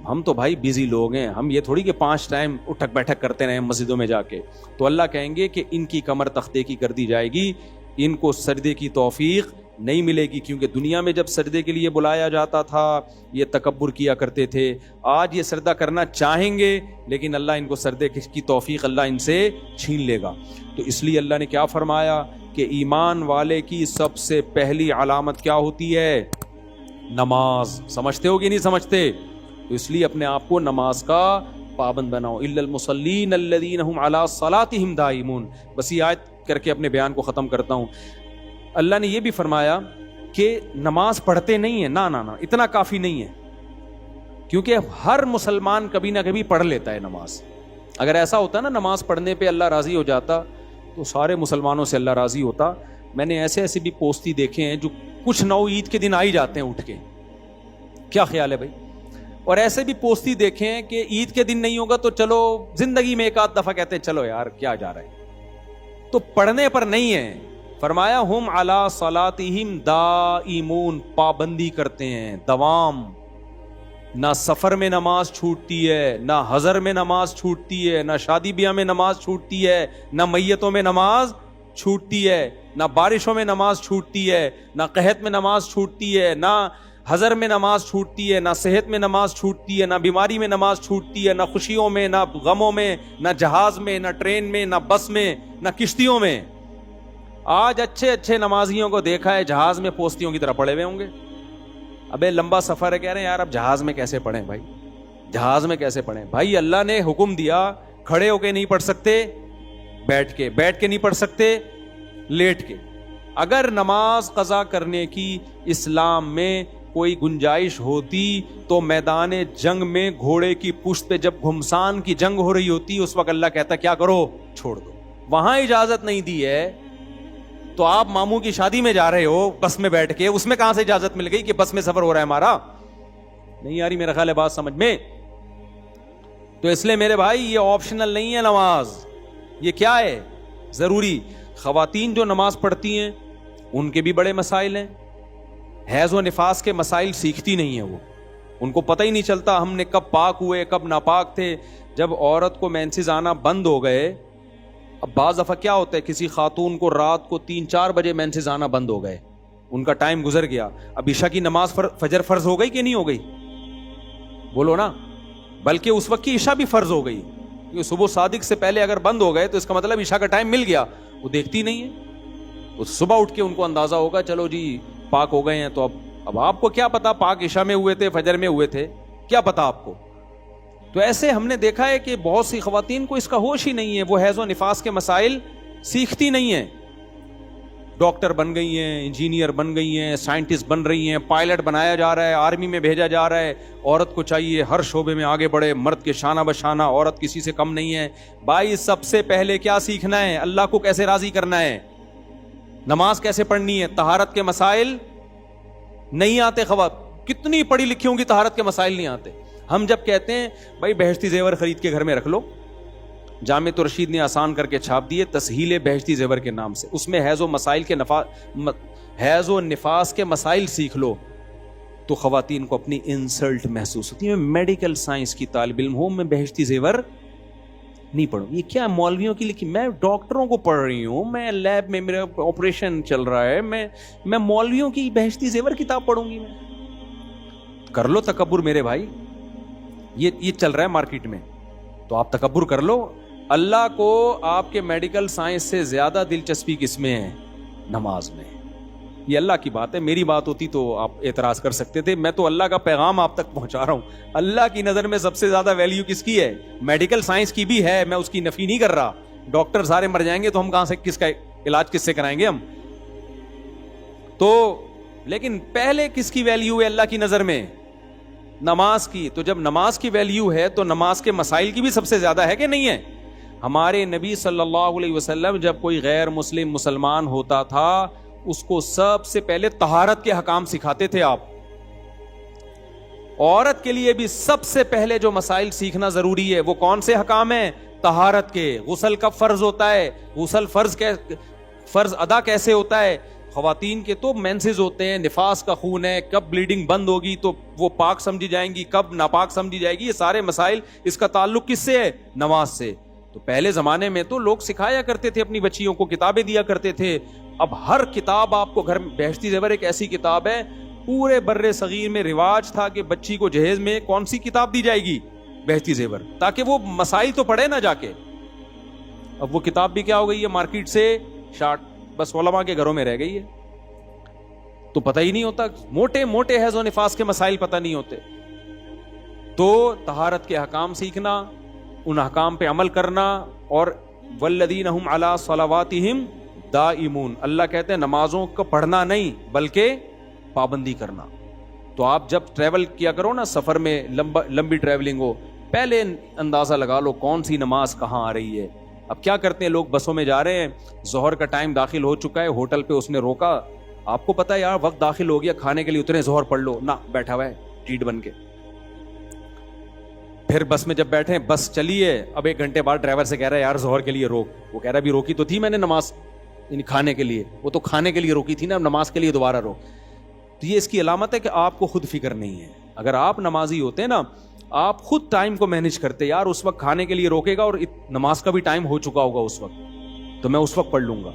ہم تو بھائی بیزی لوگ ہیں, ہم یہ تھوڑی کہ 5 ٹائم اٹھک بیٹھک کرتے رہیں مسجدوں میں جا کے. تو اللہ کہیں گے کہ ان کی کمر تختے کی کر دی جائے گی, ان کو سجدے کی توفیق نہیں ملے گی, کیونکہ دنیا میں جب سجدے کے لیے بلایا جاتا تھا یہ تکبر کیا کرتے تھے. آج یہ سجدہ کرنا چاہیں گے لیکن اللہ ان کو سجدے کی توفیق اللہ ان سے چھین لے گا. تو اس لیے اللہ نے کیا فرمایا کہ ایمان والے کی سب سے پہلی علامت کیا ہوتی ہے؟ نماز. سمجھتے ہو کہ نہیں سمجھتے؟ تو اس لیے اپنے آپ کو نماز کا پابند بناؤ. الا المصلین الذین هم علی صلاتهم دائمون. بس یہ آیت کر کے اپنے بیان کو ختم کرتا ہوں. اللہ نے یہ بھی فرمایا کہ نماز پڑھتے نہیں ہیں, نہ اتنا کافی نہیں ہے, کیونکہ ہر مسلمان کبھی نہ کبھی پڑھ لیتا ہے نماز. اگر ایسا ہوتا نا نماز پڑھنے پہ اللہ راضی ہو جاتا تو سارے مسلمانوں سے اللہ راضی ہوتا. میں نے ایسے بھی پوستی دیکھے ہیں جو کچھ نو عید کے دن آ ہی جاتے ہیں اٹھ کے. کیا خیال ہے بھائی؟ اور ایسے بھی پوستی دیکھے ہیں کہ عید کے دن نہیں ہوگا تو چلو زندگی میں ایک آدھ دفعہ کہتے ہیں چلو یار کیا جا رہا ہے. تو پڑھنے پر نہیں ہے. فرمایا ہم علی صلاتہم دائمون, پابندی کرتے ہیں, دوام. نہ سفر میں نماز چھوٹتی ہے, نہ حضر میں نماز چھوٹتی ہے, نہ شادی بیاہ میں نماز چھوٹتی ہے, نہ میتوں میں نماز چھوٹتی ہے, نہ بارشوں میں نماز چھوٹتی ہے, نہ قحط میں نماز چھوٹتی ہے, نہ حضر میں نماز چھوٹتی ہے, نہ صحت میں نماز چھوٹتی ہے, نہ بیماری میں نماز چھوٹتی ہے, نہ خوشیوں میں, نہ غموں میں, نہ جہاز میں, نہ ٹرین میں, نہ بس میں, نہ کشتیوں میں. آج اچھے نمازیوں کو دیکھا ہے جہاز میں پوستیوں کی طرح پڑے ہوئے ہوں گے. ابے لمبا سفر ہے, کہہ رہے ہیں یار اب جہاز میں کیسے پڑھیں بھائی, جہاز میں کیسے پڑھیں بھائی. اللہ نے حکم دیا کھڑے ہو کے نہیں پڑھ سکتے, بیٹھ کے نہیں پڑھ سکتے, لیٹ کے. اگر نماز قضا کرنے کی اسلام میں کوئی گنجائش ہوتی تو میدان جنگ میں گھوڑے کی پشت پہ جب گھمسان کی جنگ ہو رہی ہوتی اس وقت اللہ کہتا کیا کرو, چھوڑ دو. وہاں اجازت نہیں دی ہے تو آپ ماموں کی شادی میں جا رہے ہو بس میں بیٹھ کے, اس میں کہاں سے اجازت مل گئی کہ بس میں سفر ہو رہا ہے ہمارا؟ نہیں آ رہی میرا خیال ہے بات سمجھ میں. تو اس لیے میرے بھائی یہ آپشنل نہیں ہے نماز, یہ کیا ہے؟ ضروری. خواتین جو نماز پڑھتی ہیں ان کے بھی بڑے مسائل ہیں. حیض و نفاس کے مسائل سیکھتی نہیں ہیں وہ, ان کو پتہ ہی نہیں چلتا ہم نے کب پاک ہوئے کب ناپاک تھے. جب عورت کو مینسز آنا بند ہو گئے, اب بعض دفعہ کیا ہوتا ہے کسی خاتون کو رات کو 3-4 بجے مینسز آنا بند ہو گئے, ان کا ٹائم گزر گیا, اب عشاء کی نماز فجر فرض ہو گئی کہ نہیں ہو گئی؟ بولو نا. بلکہ اس وقت کی عشاء بھی فرض ہو گئی, کیونکہ صبح صادق سے پہلے اگر بند ہو گئے تو اس کا مطلب عشاء کا ٹائم مل گیا. وہ دیکھتی نہیں ہے, تو صبح اٹھ کے ان کو اندازہ ہوگا چلو جی پاک ہو گئے ہیں. تو اب آپ کو کیا پتا پاک عشاء میں ہوئے تھے فجر میں ہوئے تھے, کیا پتا آپ کو؟ تو ایسے ہم نے دیکھا ہے کہ بہت سی خواتین کو اس کا ہوش ہی نہیں ہے, وہ حیض و نفاس کے مسائل سیکھتی نہیں ہیں. ڈاکٹر بن گئی ہیں, انجینئر بن گئی ہیں, سائنٹسٹ بن رہی ہیں, پائلٹ بنایا جا رہا ہے, آرمی میں بھیجا جا رہا ہے. عورت کو چاہیے ہر شعبے میں آگے بڑھے, مرد کے شانہ بشانہ, عورت کسی سے کم نہیں ہے. بھائی سب سے پہلے کیا سیکھنا ہے؟ اللہ کو کیسے راضی کرنا ہے, نماز کیسے پڑھنی ہے. طہارت کے مسائل نہیں آتے. کتنی پڑھی لکھی ہوں گی, طہارت کے مسائل نہیں آتے. ہم جب کہتے ہیں بھائی بہشتی زیور خرید کے گھر میں رکھ لو, جامع رشید نے آسان کر کے چھاپ دیے تسہیل بہشتی زیور کے نام سے. اس میں حیض و نفاس کے مسائل سیکھ لو تو خواتین کو اپنی انسلٹ محسوس ہوتی ہے. میں میڈیکل سائنس کی طالب علم ہوں, میں بہشتی زیور نہیں پڑھوں. یہ کیا مولویوں کی لکھی, میں ڈاکٹروں کو پڑھ رہی ہوں, میں لیب میں میرا آپریشن چل رہا ہے, میں مولویوں کی بہشتی زیور کتاب پڑھوں گی. میں کر لو تکبر میرے بھائی, یہ چل رہا ہے مارکیٹ میں, تو آپ تکبر کر لو. اللہ کو آپ کے میڈیکل سائنس سے زیادہ دلچسپی کس میں ہے؟ نماز میں. یہ اللہ کی بات ہے, میری بات ہوتی تو آپ اعتراض کر سکتے تھے. میں تو اللہ کا پیغام آپ تک پہنچا رہا ہوں. اللہ کی نظر میں سب سے زیادہ ویلیو کس کی ہے؟ میڈیکل سائنس کی بھی ہے, میں اس کی نفی نہیں کر رہا. ڈاکٹر سارے مر جائیں گے تو ہم کہاں سے, کس کا علاج کس سے کرائیں گے ہم؟ تو لیکن پہلے کس کی ویلیو ہے اللہ کی نظر میں؟ نماز کی. تو جب نماز کی ویلیو ہے تو نماز کے مسائل کی بھی سب سے زیادہ ہے کہ نہیں ہے؟ ہمارے نبی صلی اللہ علیہ وسلم جب کوئی غیر مسلم مسلمان ہوتا تھا اس کو سب سے پہلے طہارت کے حکام سکھاتے تھے. آپ عورت کے لیے بھی سب سے پہلے جو مسائل سیکھنا ضروری ہے وہ کون سے حکام ہیں؟ طہارت کے. غسل کب فرض ہوتا ہے؟ غسل فرض ادا کیسے ہوتا ہے؟ خواتین کے تو مینسز ہوتے ہیں, نفاس کا خون ہے, کب بلیڈنگ بند ہوگی تو وہ پاک سمجھی جائیں گی, کب ناپاک سمجھی جائے گی. یہ سارے مسائل, اس کا تعلق کس سے ہے؟ نماز سے. تو پہلے زمانے میں تو لوگ سکھایا کرتے تھے اپنی بچیوں کو, کتابیں دیا کرتے تھے. اب ہر کتاب آپ کو گھر میں, بہشتی زیور ایک ایسی کتاب ہے, پورے بر صغیر میں رواج تھا کہ بچی کو جہیز میں کون سی کتاب دی جائے گی؟ بہشتی زیور, تاکہ وہ مسائل تو پڑھے نہ جا کے. اب وہ کتاب بھی کیا ہو گئی ہے, مارکیٹ سے شارٹ, بس علماء کے گھروں میں رہ گئی ہے. تو پتہ ہی نہیں ہوتا, موٹے موٹے حیض و نفاس کے مسائل پتہ نہیں ہوتے. تو طہارت کے احکام سیکھنا, ان احکام پہ عمل کرنا, اور والذین هم علی صلواتہم دائمون. اللہ کہتے ہیں نمازوں کو پڑھنا نہیں بلکہ پابندی کرنا. تو آپ جب ٹریول کیا کرو نا, سفر میں لمبی ٹریولنگ ہو, پہلے اندازہ لگا لو کون سی نماز کہاں آ رہی ہے. اب کیا کرتے ہیں لوگ, بسوں میں جا رہے ہیں, ظہر کا ٹائم داخل ہو چکا ہے, ہوٹل پہ اس نے روکا, آپ کو پتا ہے یار وقت داخل ہو گیا, کھانے کے لیے اترے, ظہر پڑھ لو, نہ بیٹھا ہوا ہے ٹیٹ بن کے. پھر بس میں جب بیٹھے, بس چلی ہے, اب 1 گھنٹے بعد ڈرائیور سے کہہ رہا ہے یار ظہر کے لیے روک. وہ کہہ رہا ہے بھی روکی تو تھی میں نے نماز, یعنی کھانے کے لیے, وہ تو کھانے کے لیے روکی تھی نا, نماز کے لیے دوبارہ روک. تو یہ اس کی علامت ہے کہ آپ کو خود فکر نہیں ہے. اگر آپ نمازی ہوتے نا, آپ خود ٹائم کو مینج کرتے, یار اس وقت کھانے کے لیے روکے گا اور نماز کا بھی ٹائم ہو چکا ہوگا اس وقت, تو میں اس وقت پڑھ لوں گا.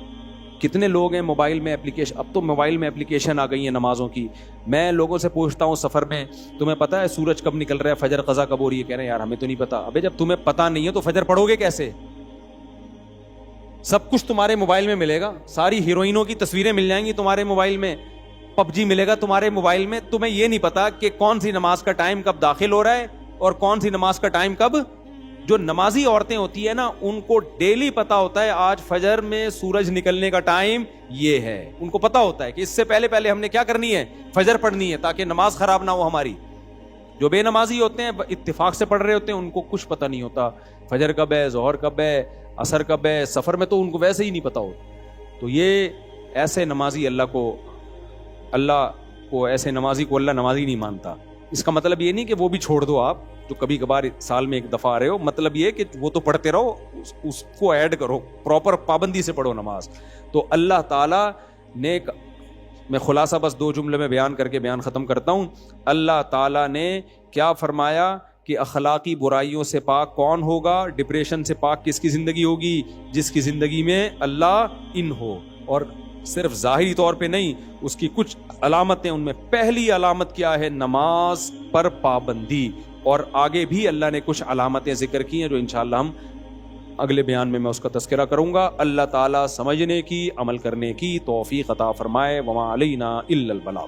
کتنے لوگ ہیں موبائل میں اپلیکیشن, اب تو موبائل میں اپلیکیشن آ گئی ہیں نمازوں کی. میں لوگوں سے پوچھتا ہوں سفر میں, تمہیں پتا ہے سورج کب نکل رہا ہے, فجر قضا کب ہو رہی ہے؟ کہہ رہے ہیں یار ہمیں تو نہیں پتا. ابے جب تمہیں پتا نہیں ہے تو فجر پڑھو گے کیسے؟ سب کچھ تمہارے موبائل میں ملے گا, ساری ہیروئنوں کی تصویریں مل جائیں گی تمہارے موبائل میں, پب جی ملے گا تمہارے موبائل میں. تمہیں یہ نہیں پتا کہ کون سی نماز کا ٹائم کب داخل ہو رہا ہے اور کون سی نماز کا ٹائم کب. جو نمازی عورتیں ہوتی ہیں نا, ان کو ڈیلی پتا ہوتا ہے آج فجر میں سورج نکلنے کا ٹائم یہ ہے. ان کو پتا ہوتا ہے کہ اس سے پہلے ہم نے کیا کرنی ہے, فجر پڑھنی ہے, تاکہ نماز خراب نہ ہو ہماری. جو بے نمازی ہوتے ہیں اتفاق سے پڑھ رہے ہوتے ہیں, ان کو کچھ پتا نہیں ہوتا فجر کب ہے, ظہر کب ہے, عصر کب ہے. سفر میں تو ان کو ویسے ہی نہیں پتا ہو. تو یہ ایسے نمازی, اللہ کو ایسے نمازی کو اللہ نمازی نہیں مانتا. اس کا مطلب یہ نہیں کہ وہ بھی چھوڑ دو آپ, جو کبھی کبھار سال میں 1 دفعہ آ رہے ہو. مطلب یہ کہ وہ تو پڑھتے رہو, اس کو ایڈ کرو, پراپر پابندی سے پڑھو نماز. تو اللہ تعالیٰ نے, میں خلاصہ بس 2 جملے میں بیان کر کے بیان ختم کرتا ہوں. اللہ تعالیٰ نے کیا فرمایا کہ اخلاقی برائیوں سے پاک کون ہوگا, ڈپریشن سے پاک کس کی زندگی ہوگی؟ جس کی زندگی میں اللہ ان ہو. اور صرف ظاہری طور پہ نہیں, اس کی کچھ علامتیں, ان میں پہلی علامت کیا ہے؟ نماز پر پابندی. اور آگے بھی اللہ نے کچھ علامتیں ذکر کی ہیں جو انشاءاللہ ہم اگلے بیان میں اس کا تذکرہ کروں گا. اللہ تعالیٰ سمجھنے کی, عمل کرنے کی توفیق عطا فرمائے. وما علینا الا البلاغ.